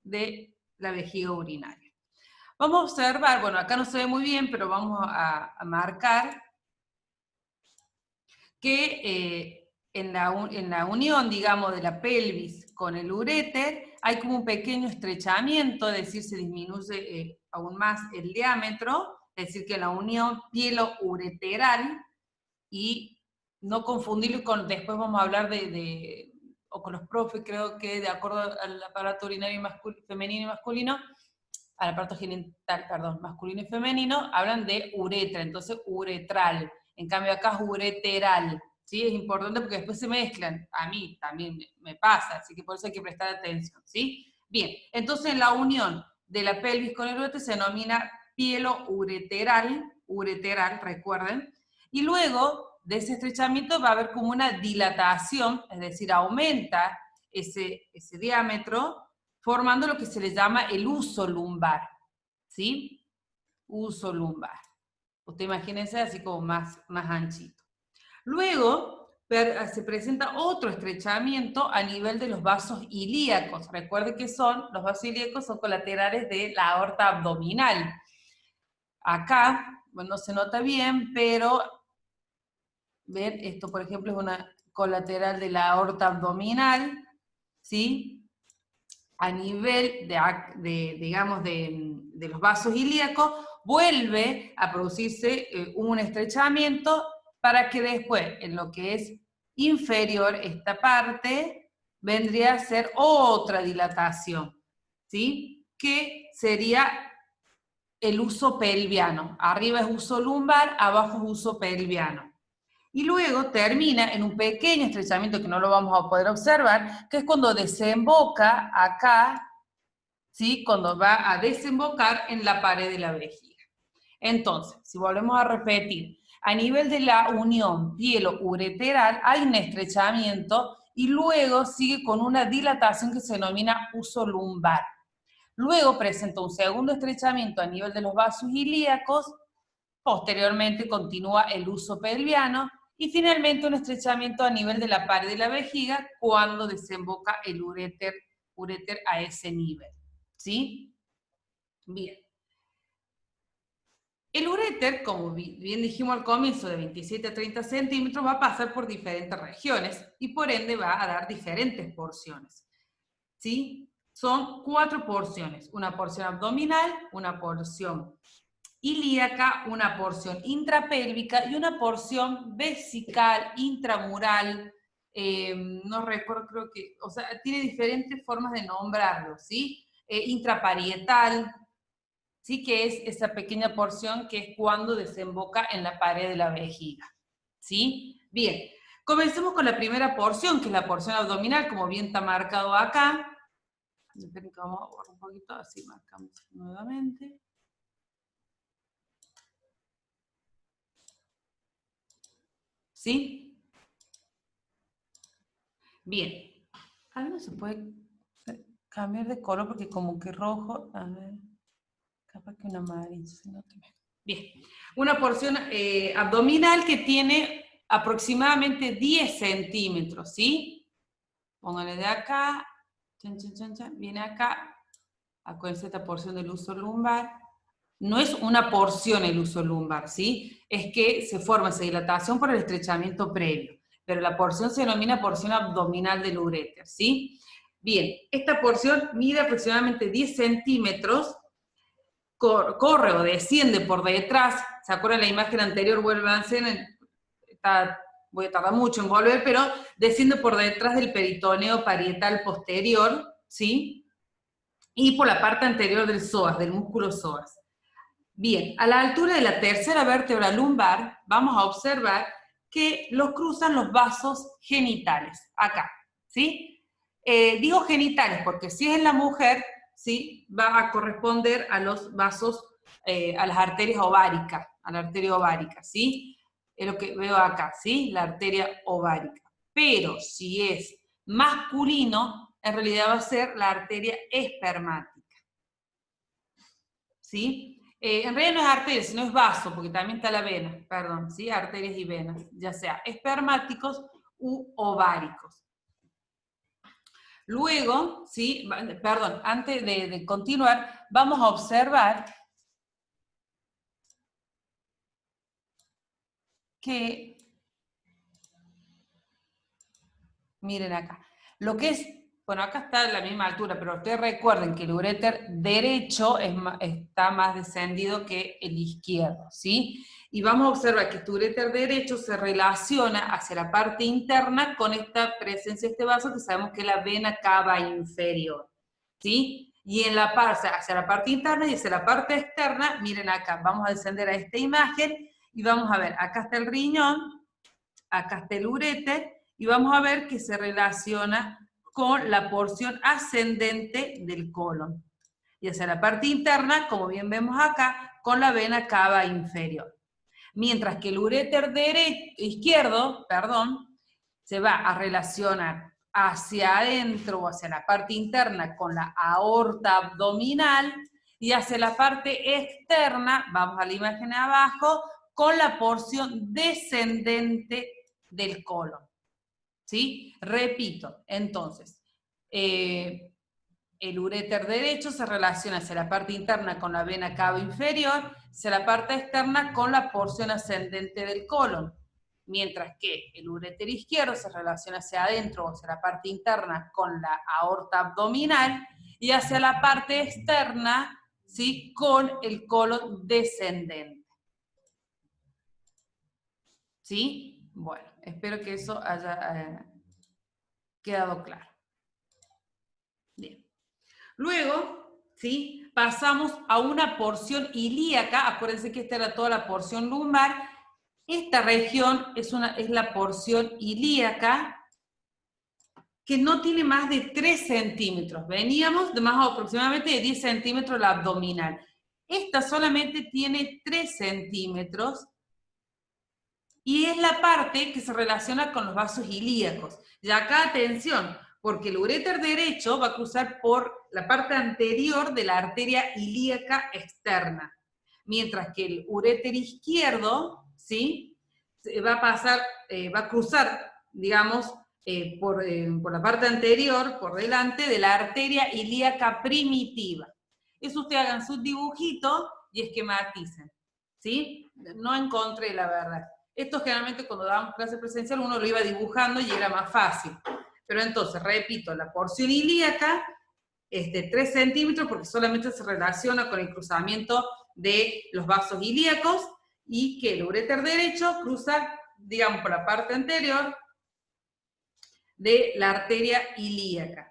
de la vejiga urinaria. Vamos a observar, bueno, acá no se ve muy bien, pero vamos a marcar que en la unión, digamos, de la pelvis con el uréter, hay como un pequeño estrechamiento, es decir, se disminuye aún más el diámetro, es decir, que la unión pielo-ureteral, y no confundirlo con, después vamos a hablar o con los profes, creo que de acuerdo al aparato urinario femenino y masculino, al aparato genital, perdón, masculino y femenino, hablan de uretra, entonces uretral. En cambio acá es ureteral, ¿sí? Es importante porque después se mezclan. A mí también me pasa, así que por eso hay que prestar atención, ¿sí? Bien, entonces la unión de la pelvis con el ureter se denomina pielo-ureteral, ureteral, recuerden, y luego de ese estrechamiento va a haber como una dilatación, es decir, aumenta ese diámetro, formando lo que se le llama el uso lumbar, ¿sí? Uso lumbar. Usted imagínense así como más anchito. Luego se presenta otro estrechamiento a nivel de los vasos ilíacos. Recuerde que los vasos ilíacos son colaterales de la aorta abdominal. Acá, bueno, no se nota bien, pero ven, esto por ejemplo es una colateral de la aorta abdominal, ¿sí? A nivel digamos, de los vasos ilíacos, vuelve a producirse un estrechamiento para que después, en lo que es inferior, esta parte, vendría a ser otra dilatación, ¿sí? Que sería el uso pelviano. Arriba es uso lumbar, abajo es uso pelviano. Y luego termina en un pequeño estrechamiento que no lo vamos a poder observar, que es cuando desemboca acá, ¿sí? Cuando va a desembocar en la pared de la vejiga. Entonces, si volvemos a repetir, a nivel de la unión pielo-ureteral hay un estrechamiento y luego sigue con una dilatación que se denomina uso lumbar. Luego presenta un segundo estrechamiento a nivel de los vasos ilíacos, posteriormente continúa el uso pelviano y finalmente un estrechamiento a nivel de la pared de la vejiga cuando desemboca el uréter a ese nivel. ¿Sí? Bien. El uréter, como bien dijimos al comienzo, de 27 a 30 centímetros, va a pasar por diferentes regiones y por ende va a dar diferentes porciones. ¿Sí? Son 4 porciones, una porción abdominal, una porción ilíaca, una porción intrapélvica y una porción vesical, intramural, no recuerdo, creo que, o sea, tiene diferentes formas de nombrarlo, ¿sí? Intraparietal, ¿sí? Que es esa pequeña porción que es cuando desemboca en la pared de la vejiga, ¿sí? Bien, comencemos con la primera porción, que es la porción abdominal, como bien está marcado acá. Esperen que vamos a borrar un poquito, así marcamos nuevamente. ¿Sí? Bien. Ah, no se puede cambiar de color porque como que rojo, a ver, capaz que un amarillo, si no te... Bien. Una porción abdominal que tiene aproximadamente 10 centímetros, ¿sí? Póngale de acá, chan, chan, chan, chan, viene acá, acuérdense esta porción del uso lumbar. No es una porción el uso lumbar, ¿sí? Es que se forma esa dilatación por el estrechamiento previo, pero la porción se denomina porción abdominal del uréter, ¿sí? Bien, esta porción mide aproximadamente 10 centímetros, corre o desciende por detrás, ¿se acuerdan la imagen anterior? Vuélvanse, voy a tardar mucho en volver, pero desciende por detrás del peritoneo parietal posterior, ¿sí? Y por la parte anterior del psoas, del músculo psoas. Bien, a la altura de la tercera vértebra lumbar, vamos a observar que los cruzan los vasos genitales, acá, ¿sí? Digo genitales porque si es en la mujer, ¿sí? Va a corresponder a los vasos, a las arterias ováricas, a la arteria ovárica, ¿sí? Es lo que veo acá, ¿sí? La arteria ovárica. Pero si es masculino, en realidad va a ser la arteria espermática, ¿sí? En realidad no es arteria, sino es vaso, porque también está la vena, perdón, ¿sí? Arterias y venas, ya sea espermáticos u ováricos. Luego, ¿sí? Perdón, antes de continuar, vamos a observar que, miren acá, lo que es, bueno, acá está a la misma altura, pero ustedes recuerden que el uréter derecho está más descendido que el izquierdo, ¿sí? Y vamos a observar que este uréter derecho se relaciona hacia la parte interna con esta presencia de este vaso que sabemos que es la vena cava inferior, ¿sí? Y en la parte, hacia la parte interna y hacia la parte externa, miren acá, vamos a descender a esta imagen y vamos a ver, acá está el riñón, acá está el uréter, y vamos a ver que se relaciona con la porción ascendente del colon. Y hacia la parte interna, como bien vemos acá, con la vena cava inferior. Mientras que el uréter izquierdo, se va a relacionar hacia adentro o hacia la parte interna con la aorta abdominal y hacia la parte externa, vamos a la imagen de abajo, con la porción descendente del colon. ¿Sí? Repito, entonces, el uréter derecho se relaciona hacia la parte interna con la vena cava inferior, hacia la parte externa con la porción ascendente del colon, mientras que el uréter izquierdo se relaciona hacia adentro o hacia la parte interna con la aorta abdominal y hacia la parte externa, ¿sí? Con el colon descendente. ¿Sí? Bueno, espero que eso haya quedado claro. Bien. Luego, ¿sí? Pasamos a una porción ilíaca. Acuérdense que esta era toda la porción lumbar. Esta región es la porción ilíaca que no tiene más de 3 centímetros. Veníamos de más aproximadamente de 10 centímetros la abdominal. esta solamente tiene 3 centímetros, y es la parte que se relaciona con los vasos ilíacos. Y acá atención, porque el uréter derecho va a cruzar por la parte anterior de la arteria ilíaca externa, mientras que el uréter izquierdo, ¿sí?, va a pasar, va a cruzar, digamos, por la parte anterior, por delante de la arteria ilíaca primitiva. Eso ustedes hagan sus dibujitos y esquematicen, ¿sí? No encontré la verdad. Esto generalmente cuando dábamos clase presencial uno lo iba dibujando y era más fácil. Pero entonces, repito, la porción ilíaca es de 3 centímetros porque solamente se relaciona con el cruzamiento de los vasos ilíacos, y que el uréter derecho cruza, digamos, por la parte anterior de la arteria ilíaca.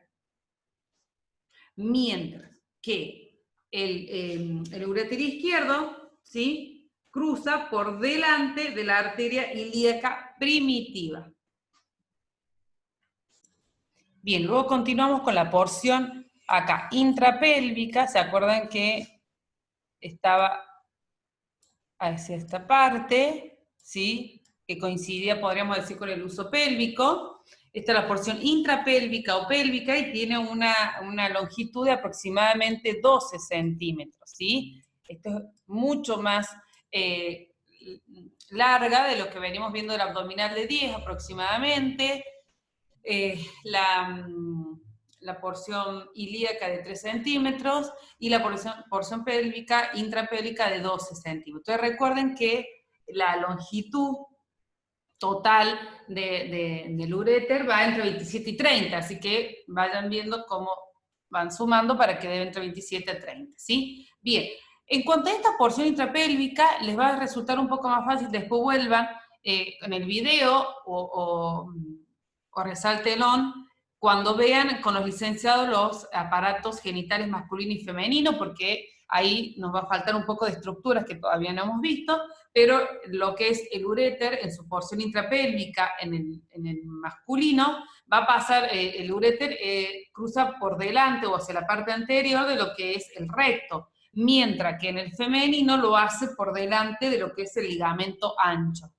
Mientras que el uréter izquierdo, ¿sí?, cruza por delante de la arteria ilíaca primitiva. Bien, luego continuamos con la porción acá, intrapélvica. ¿Se acuerdan que estaba hacia esta parte, ¿sí?, que coincidía, podríamos decir, con el uso pélvico? Esta es la porción intrapélvica o pélvica y tiene una longitud de aproximadamente 12 centímetros, ¿sí? Esto es mucho más larga de lo que venimos viendo del abdominal de 10 aproximadamente. La porción ilíaca de 3 centímetros y la porción pélvica, intrapélvica, de 12 centímetros. Entonces recuerden que la longitud total del uréter va entre 27 y 30, así que vayan viendo cómo van sumando para que dé entre 27 a 30, ¿sí? Bien, en cuanto a esta porción intrapélvica, les va a resultar un poco más fácil, después vuelvan en el video o resáltenlo cuando vean con los licenciados los aparatos genitales masculino y femenino, porque ahí nos va a faltar un poco de estructuras que todavía no hemos visto, pero lo que es el uréter en su porción intrapélvica en el masculino, va a pasar, el uréter cruza por delante o hacia la parte anterior de lo que es el recto, mientras que en el femenino lo hace por delante de lo que es el ligamento ancho,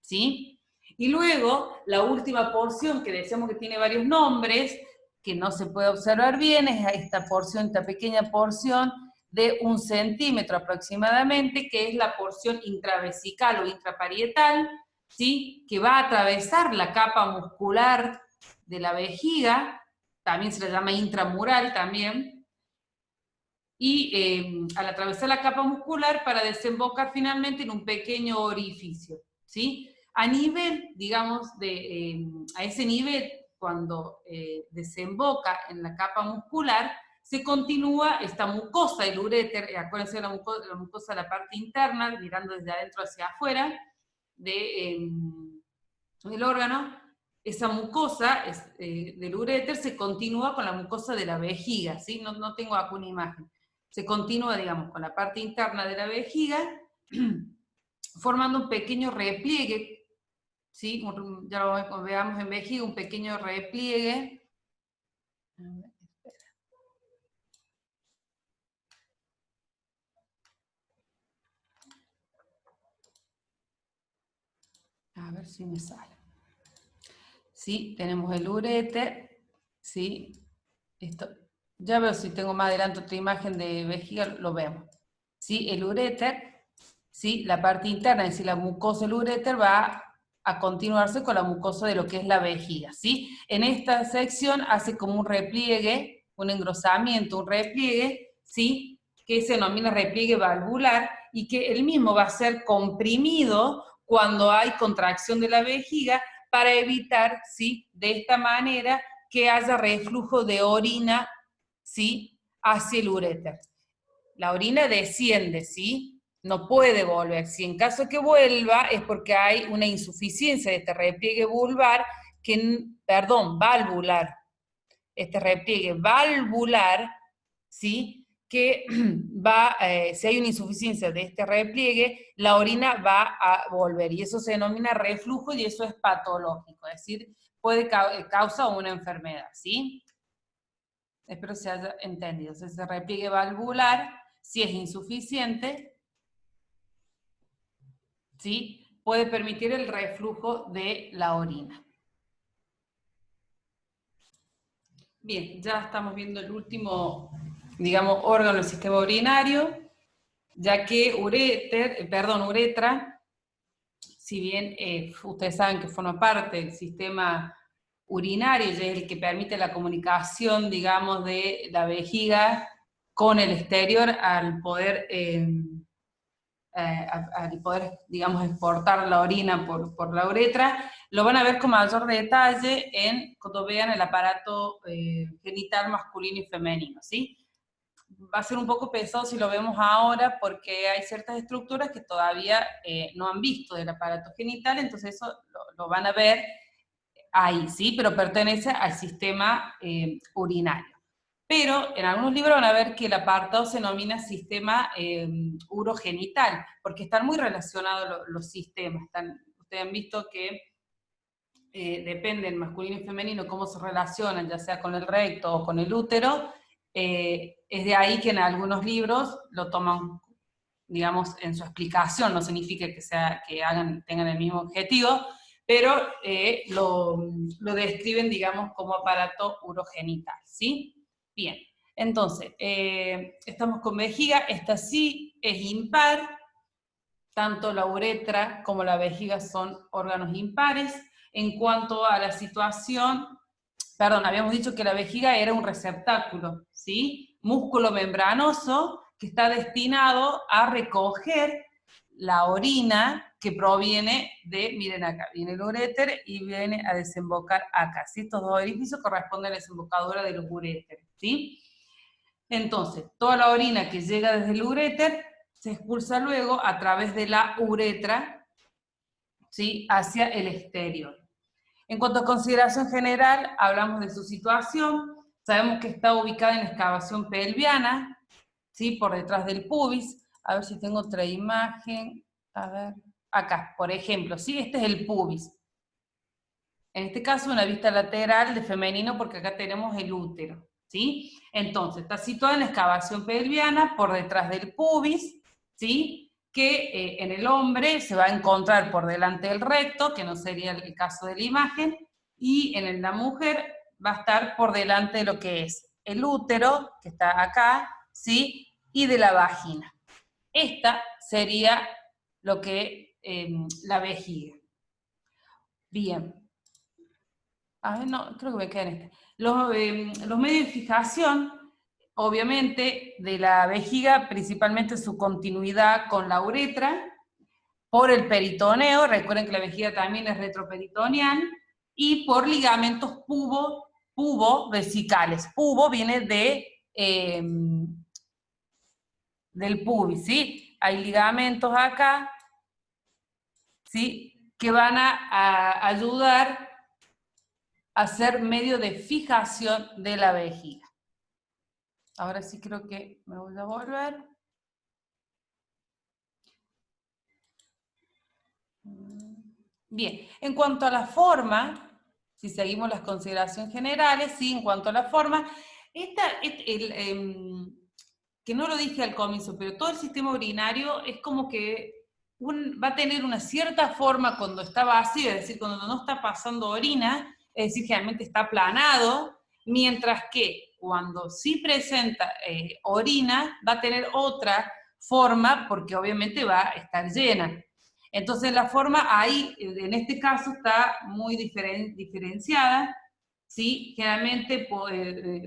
¿sí? Y luego, la última porción, que decíamos que tiene varios nombres, que no se puede observar bien, es esta porción, esta pequeña porción de 1 centímetro aproximadamente, que es la porción intravesical o intraparietal, ¿sí?, que va a atravesar la capa muscular de la vejiga, también se le llama intramural también, y al atravesar la capa muscular para desembocar finalmente en un pequeño orificio, ¿sí? A nivel, digamos, a ese nivel, cuando desemboca en la capa muscular, se continúa esta mucosa del uréter, acuérdense de la mucosa de la parte interna, mirando desde adentro hacia afuera del órgano. Esa mucosa del uréter se continúa con la mucosa de la vejiga, ¿sí? No tengo acá una imagen. Se continúa, digamos, con la parte interna de la vejiga, formando un pequeño repliegue, ¿sí? Ya lo veamos en vejiga, un pequeño repliegue. A ver si me sale. ¿Sí? Tenemos el uréter, ¿sí? Esto, ya veo si tengo más adelante otra imagen de vejiga, lo vemos. ¿Sí? El uréter, ¿sí?, la parte interna, es decir, la mucosa del uréter va a continuarse con la mucosa de lo que es la vejiga, ¿sí? En esta sección hace como un repliegue, un engrosamiento, un repliegue, ¿sí?, que se denomina repliegue valvular, y que el mismo va a ser comprimido cuando hay contracción de la vejiga para evitar, ¿sí?, de esta manera que haya reflujo de orina, ¿sí?, hacia el uréter. La orina desciende, ¿sí? No puede volver. Si en caso que vuelva es porque hay una insuficiencia de este repliegue valvular, este repliegue valvular, ¿sí?, que va, si hay una insuficiencia de este repliegue, la orina va a volver, y eso se denomina reflujo, y eso es patológico, es decir, puede causar una enfermedad, ¿sí? Espero se haya entendido. Ese repliegue valvular si es insuficiente, ¿sí?, puede permitir el reflujo de la orina. Bien, ya estamos viendo el último, digamos, órgano del sistema urinario, ya que uretra, si bien ustedes saben que forma parte del sistema urinario, y es el que permite la comunicación, digamos, de la vejiga con el exterior al poder, digamos, exportar la orina por la uretra, lo van a ver con mayor detalle cuando vean el aparato genital masculino y femenino, ¿sí? Va a ser un poco pesado si lo vemos ahora porque hay ciertas estructuras que todavía no han visto del aparato genital, entonces eso lo van a ver ahí, ¿sí? Pero pertenece al sistema urinario. Pero en algunos libros van a ver que el apartado se denomina sistema urogenital, porque están muy relacionados los sistemas. Ustedes han visto que dependen masculino y femenino cómo se relacionan, ya sea con el recto o con el útero. Es de ahí que en algunos libros lo toman, digamos, en su explicación, no significa que tengan el mismo objetivo, pero lo describen, digamos, como aparato urogenital, ¿sí? Bien, entonces, estamos con vejiga, esta sí es impar, tanto la uretra como la vejiga son órganos impares. En cuanto a la situación, perdón, habíamos dicho que la vejiga era un receptáculo, ¿sí? Músculo membranoso que está destinado a recoger la orina que proviene miren acá, viene el uréter y viene a desembocar acá, ¿sí? Estos dos orificios corresponden a la desembocadura de los uréteres, ¿sí? Entonces, toda la orina que llega desde el uréter se expulsa luego a través de la uretra, ¿sí?, hacia el exterior. En cuanto a consideración general, hablamos de su situación. Sabemos que está ubicada en la excavación pelviana, ¿sí?, por detrás del pubis. A ver si tengo otra imagen. A ver, acá, por ejemplo, ¿sí? Este es el pubis. En este caso, una vista lateral de femenino, porque acá tenemos el útero, ¿sí? Entonces, está situada en la excavación pelviana, por detrás del pubis, ¿sí?, que en el hombre se va a encontrar por delante del recto, que no sería el caso de la imagen, y en la mujer va a estar por delante de lo que es el útero, que está acá, ¿sí?, y de la vagina. Esta sería lo que la vejiga. Bien. A ver, no, creo que me queda en este. Los medios de fijación, obviamente, de la vejiga, principalmente su continuidad con la uretra, por el peritoneo, recuerden que la vejiga también es retroperitoneal, y por ligamentos pubo-vesicales. Pubo viene del pubis, ¿sí? Hay ligamentos acá, ¿sí?, que van a ayudar a ser medio de fijación de la vejiga. Ahora sí creo que me voy a volver. Bien, en cuanto a la forma, si seguimos las consideraciones generales, sí, en cuanto a la forma, que no lo dije al comienzo, pero todo el sistema urinario es como que va a tener una cierta forma cuando está vacío, es decir, cuando no está pasando orina, es decir, generalmente está aplanado, mientras que cuando sí presenta orina, va a tener otra forma, porque obviamente va a estar llena. Entonces la forma ahí, en este caso, está muy diferenciada, ¿sí? Generalmente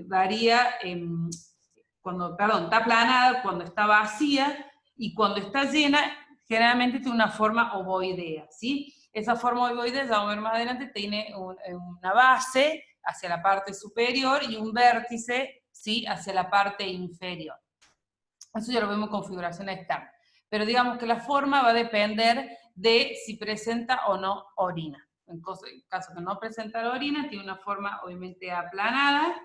varía, está aplanada, cuando está vacía, y cuando está llena, generalmente tiene una forma ovoidea, ¿sí? Esa forma ovoidea, ya vamos a ver más adelante, tiene una base hacia la parte superior y un vértice, ¿sí?, hacia la parte inferior. Eso ya lo vemos en configuración externa. Pero digamos que la forma va a depender de si presenta o no orina. En caso que no presenta la orina, tiene una forma obviamente aplanada,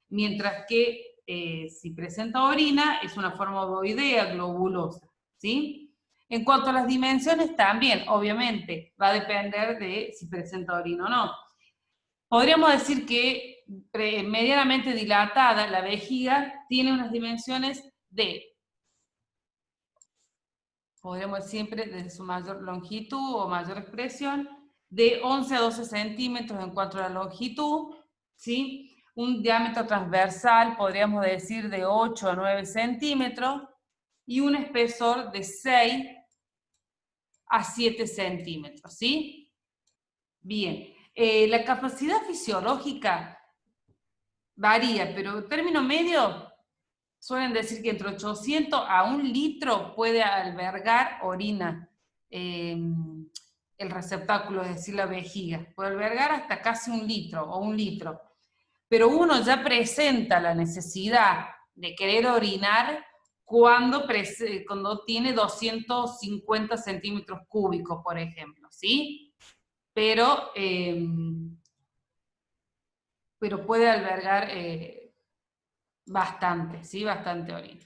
mientras que si presenta orina, es una forma ovoidea, globulosa, ¿sí? En cuanto a las dimensiones, también, obviamente, va a depender de si presenta orina o no. Podríamos decir que medianamente dilatada la vejiga tiene unas dimensiones de podríamos decir siempre desde su mayor longitud o mayor expresión, de 11 a 12 centímetros en cuanto a la longitud, ¿sí? Un diámetro transversal, podríamos decir, de 8 a 9 centímetros, y un espesor de 6 a 7 centímetros, ¿sí? Bien, la capacidad fisiológica varía, pero en término medio suelen decir que entre 800 a 1 litro puede albergar orina, el receptáculo, es decir, la vejiga. Puede albergar hasta casi 1 litro o 1 litro. Pero uno ya presenta la necesidad de querer orinar cuando tiene 250 centímetros cúbicos, por ejemplo, ¿sí? Pero puede albergar bastante, ¿sí? Bastante orina.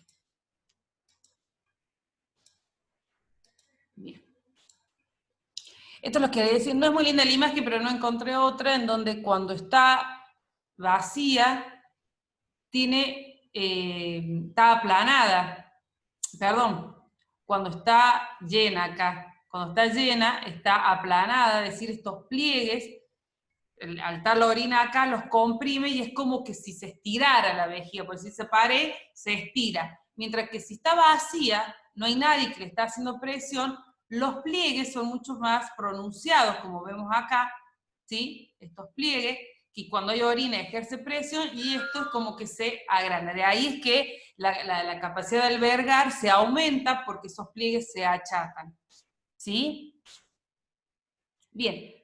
Bien. Esto es lo que quería decir. No es muy linda la imagen, pero no encontré otra en donde cuando está vacía, está aplanada. Perdón, cuando está llena acá. Cuando está llena, está aplanada, es decir, estos pliegues, al estar la orina acá, los comprime y es como que si se estirara la vejiga, porque si se pare, se estira. Mientras que si está vacía, no hay nadie que le está haciendo presión, los pliegues son mucho más pronunciados, como vemos acá, ¿sí? Estos pliegues, que cuando hay orina ejerce presión y esto es como que se agranda. De ahí es que la capacidad de albergar se aumenta porque esos pliegues se achatan, ¿sí? Bien.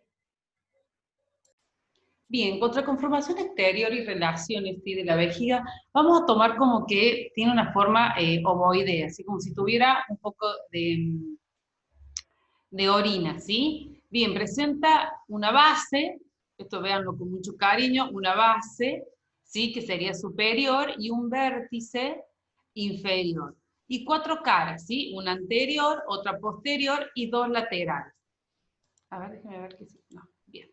Bien, contra conformación exterior y relaciones, ¿sí?, de la vejiga, vamos a tomar como que tiene una forma ovoidea, así como si tuviera un poco de orina, ¿sí? Bien, presenta una base, esto véanlo con mucho cariño, una base, ¿sí?, que sería superior, y un vértice inferior. Y 4 caras, ¿sí? Una anterior, otra posterior y 2 laterales. A ver, déjenme ver qué es. No, bien.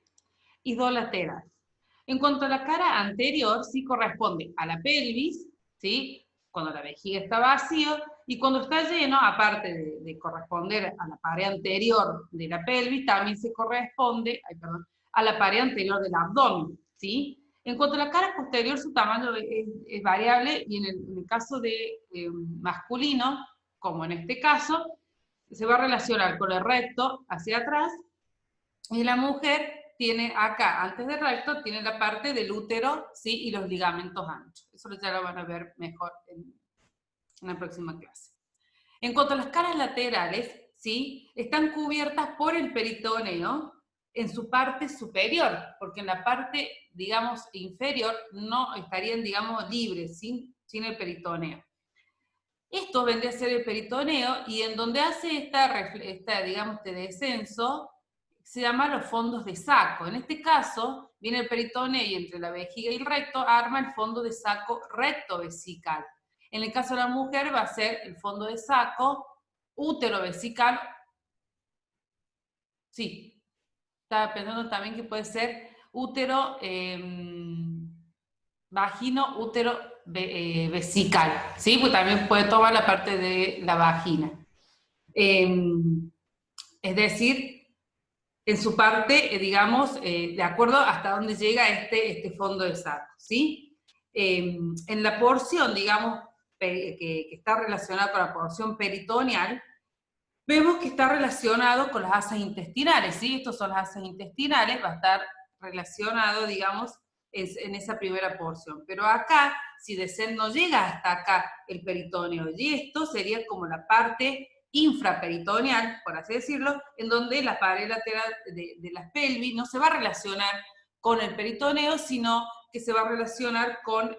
Y 2 laterales. En cuanto a la cara anterior, sí corresponde a la pelvis, ¿sí? Cuando la vejiga está vacía, y cuando está lleno, aparte de corresponder a la pared anterior de la pelvis, también se corresponde, a la pared anterior del abdomen, ¿sí? En cuanto a la cara posterior, su tamaño es variable, y en el caso de masculino, como en este caso, se va a relacionar con el recto hacia atrás, y la mujer tiene acá, antes del recto, tiene la parte del útero, ¿sí? Y los ligamentos anchos. Eso ya lo van a ver mejor en la próxima clase. En cuanto a las caras laterales, ¿sí? Están cubiertas por el peritoneo en su parte superior, porque en la parte, digamos, inferior no estarían, digamos, libres, sin el peritoneo. Esto vendría a ser el peritoneo, y en donde hace digamos, este descenso, se llama los fondos de saco. En este caso, viene el peritoneo y entre la vejiga y el recto arma el fondo de saco recto vesical. En el caso de la mujer va a ser el fondo de saco útero vesical. Sí, estaba pensando también que puede ser útero vagino, útero vesical, ¿sí? Pues también puede tomar la parte de la vagina. Es decir, en su parte, digamos, de acuerdo hasta dónde llega este fondo de saco, ¿sí? En la porción, digamos, que está relacionada con la porción peritoneal, vemos que está relacionado con las asas intestinales, ¿sí? Estos son las asas intestinales, va a estar relacionado, digamos, en esa primera porción. Pero acá, si no llega hasta acá el peritoneo, y esto sería como la parte infraperitoneal, por así decirlo, en donde la pared lateral de la pelvis no se va a relacionar con el peritoneo, sino que se va a relacionar con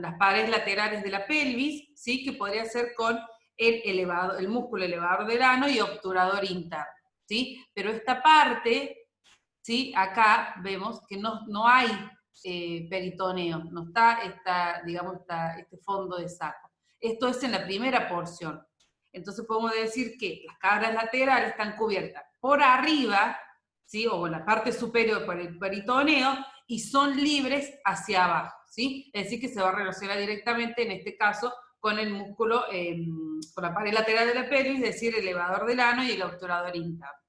las paredes laterales de la pelvis, ¿sí? Que podría ser con el músculo elevador del ano y obturador interno, ¿sí? Pero esta parte, ¿sí? Acá vemos que no hay peritoneo, no está, digamos, este fondo de saco. Esto es en la primera porción. Entonces podemos decir que las caras laterales están cubiertas por arriba, ¿sí? O en la parte superior por el peritoneo, y son libres hacia abajo, ¿sí? Es decir, que se va a relacionar directamente, en este caso, con el músculo, con la pared lateral de la pelvis, es decir, el elevador del ano y el obturador interno.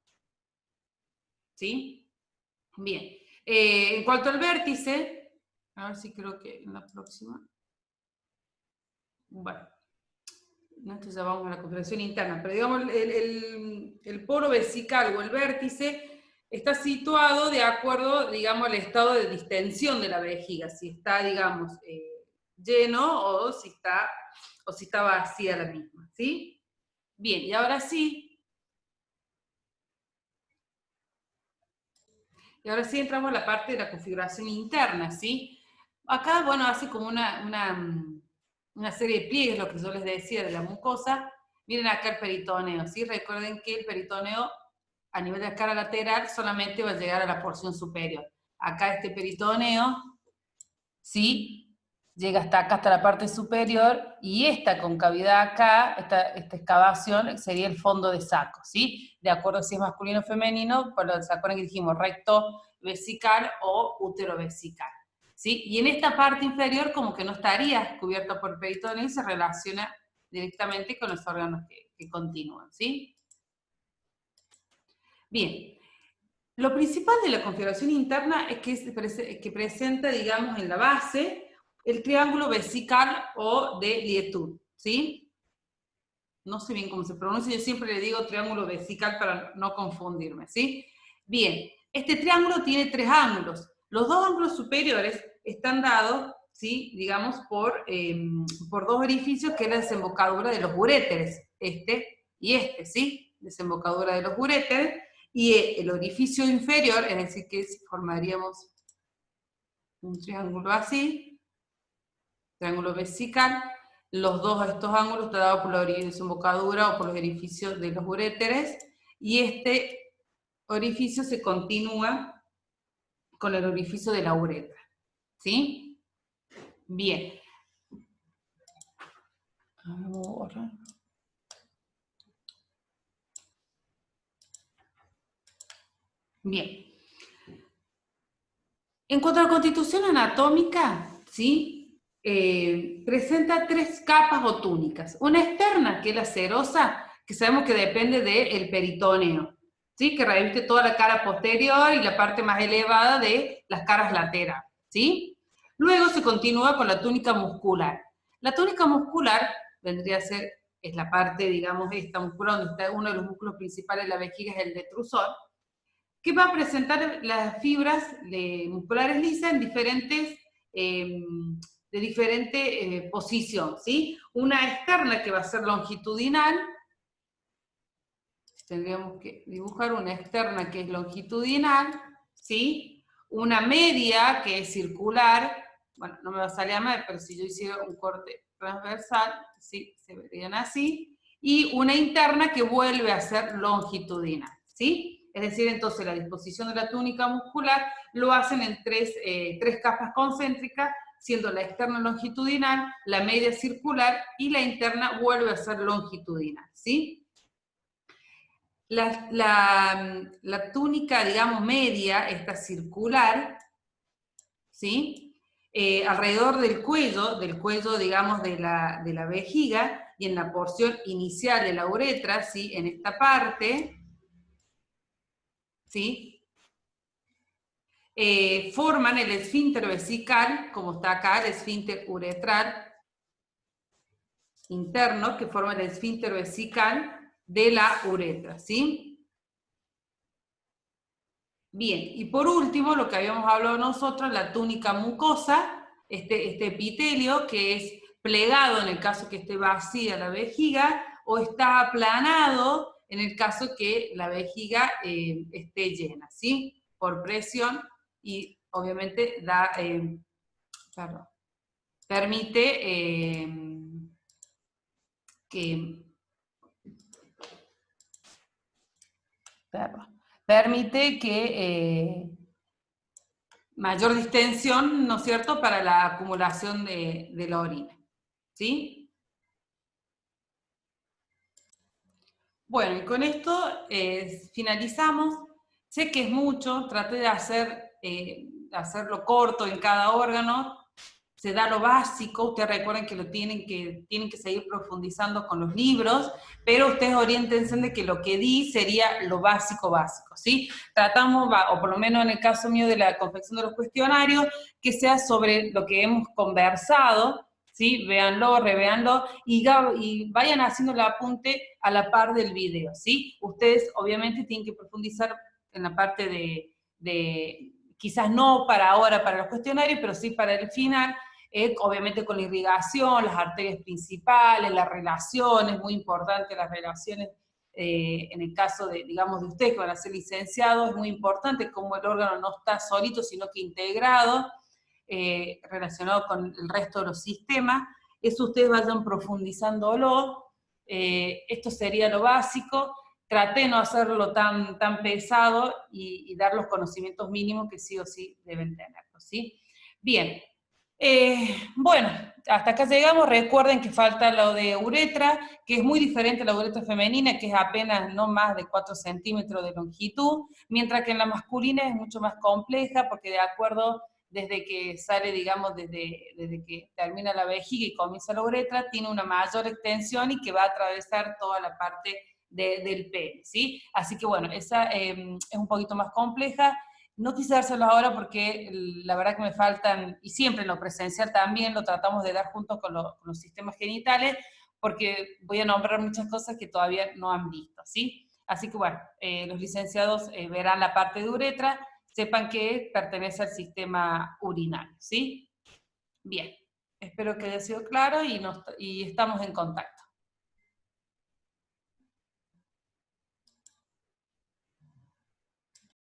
¿Sí? Bien. En cuanto al vértice, a ver si creo que en la próxima. Bueno, entonces ya vamos a la contracción interna, pero digamos el poro vesical o el vértice está situado de acuerdo, digamos, al estado de distensión de la vejiga, si está, digamos, lleno o si está vacía la misma, ¿sí? Bien, y ahora sí, entramos a la parte de la configuración interna, ¿sí? Acá, bueno, hace como una serie de pliegues, lo que yo les decía de la mucosa. Miren acá el peritoneo, ¿sí? Recuerden que el peritoneo a nivel de la cara lateral solamente va a llegar a la porción superior. Acá este peritoneo, ¿sí? Llega hasta acá, hasta la parte superior, y esta concavidad acá, esta excavación, sería el fondo de saco, ¿sí? De acuerdo si es masculino o femenino, por lo ¿se acuerdan que dijimos recto vesical o útero vesical? ¿Sí? Y en esta parte inferior como que no estaría cubierta por peritoneo y se relaciona directamente con los órganos que continúan, ¿sí? Bien, lo principal de la configuración interna es que presenta, digamos, en la base el triángulo vesical o de Lietud, ¿sí? No sé bien cómo se pronuncia, yo siempre le digo triángulo vesical para no confundirme, ¿sí? Bien, este triángulo tiene tres ángulos. Los dos ángulos superiores están dados, ¿sí? Digamos, por dos orificios, que es la desembocadura de los uréteres, este y este, ¿sí? Desembocadura de los uréteres, y el orificio inferior, es decir, que formaríamos un triángulo así, triángulo vesical. Estos ángulos están dados por la desembocadura o por los orificios de los uréteres, y este orificio se continúa con el orificio de la uretra, ¿sí? Bien. Ahora. Bien. En cuanto a la constitución anatómica, ¿sí? Presenta tres capas o túnicas. Una externa, que es la serosa, que sabemos que depende del peritoneo, ¿sí? Que reviste toda la cara posterior y la parte más elevada de las caras laterales, ¿sí? Luego se continúa con la túnica muscular. La túnica muscular vendría a ser, es la parte, digamos, esta muscular, donde está uno de los músculos principales de la vejiga, es el detrusor, que va a presentar las fibras musculares lisas en de diferente posición, ¿sí? Una externa que va a ser longitudinal, tendríamos que dibujar una externa que es longitudinal, ¿sí? Una media que es circular, bueno, no me va a salir a mal, pero si yo hiciera un corte transversal, ¿sí? Se verían así, y una interna que vuelve a ser longitudinal, ¿sí? Es decir, entonces la disposición de la túnica muscular lo hacen en tres capas concéntricas, siendo la externa longitudinal, la media circular y la interna vuelve a ser longitudinal, ¿sí? La túnica, digamos, media, esta circular, ¿sí? Alrededor del cuello, digamos, de la vejiga, y en la porción inicial de la uretra, ¿sí? En esta parte, ¿sí? Forman el esfínter vesical, como está acá, el esfínter uretral interno, que forma el esfínter vesical de la uretra, ¿sí? Bien, y por último, lo que habíamos hablado nosotros, la túnica mucosa, este epitelio que es plegado en el caso que esté vacía la vejiga, o está aplanado en el caso que la vejiga esté llena, ¿sí? Por presión, y obviamente permite que... permite que mayor distensión, ¿no es cierto?, para la acumulación de la orina, ¿sí? Bueno, y con esto finalizamos. Sé que es mucho, traté de hacerlo corto en cada órgano, se da lo básico, ustedes recuerden que tienen que seguir profundizando con los libros, pero ustedes oriéntense de que lo que di sería lo básico básico, ¿sí? Tratamos, o por lo menos en el caso mío de la confección de los cuestionarios, que sea sobre lo que hemos conversado, ¿sí? Véanlo, revéanlo, y vayan haciendo el apunte a la par del video, ¿sí? Ustedes obviamente tienen que profundizar en la parte de quizás no para ahora, para los cuestionarios, pero sí para el final, obviamente con la irrigación, las arterias principales, las relaciones, muy importante las relaciones, en el caso de, digamos, de ustedes que van a ser licenciados, es muy importante cómo el órgano no está solito, sino que integrado, relacionado con el resto de los sistemas. Eso ustedes vayan profundizándolo, esto sería lo básico. Traté de no hacerlo tan pesado y dar los conocimientos mínimos que sí o sí deben tenerlos, ¿sí? Bien, bueno, hasta acá llegamos. Recuerden que falta lo de uretra, que es muy diferente a la uretra femenina, que es apenas no más de 4 centímetros de longitud, mientras que en la masculina es mucho más compleja, porque de acuerdo, desde que sale, digamos, desde que termina la vejiga y comienza la uretra, tiene una mayor extensión y que va a atravesar toda la parte del pene, ¿sí? Así que bueno, esa es un poquito más compleja. No quise dárselos ahora porque la verdad que me faltan, y siempre en lo presencial también lo tratamos de dar junto con los sistemas genitales, porque voy a nombrar muchas cosas que todavía no han visto, ¿sí? Así que bueno, los licenciados verán la parte de uretra, sepan que pertenece al sistema urinario, ¿sí? Bien, espero que haya sido claro y estamos en contacto.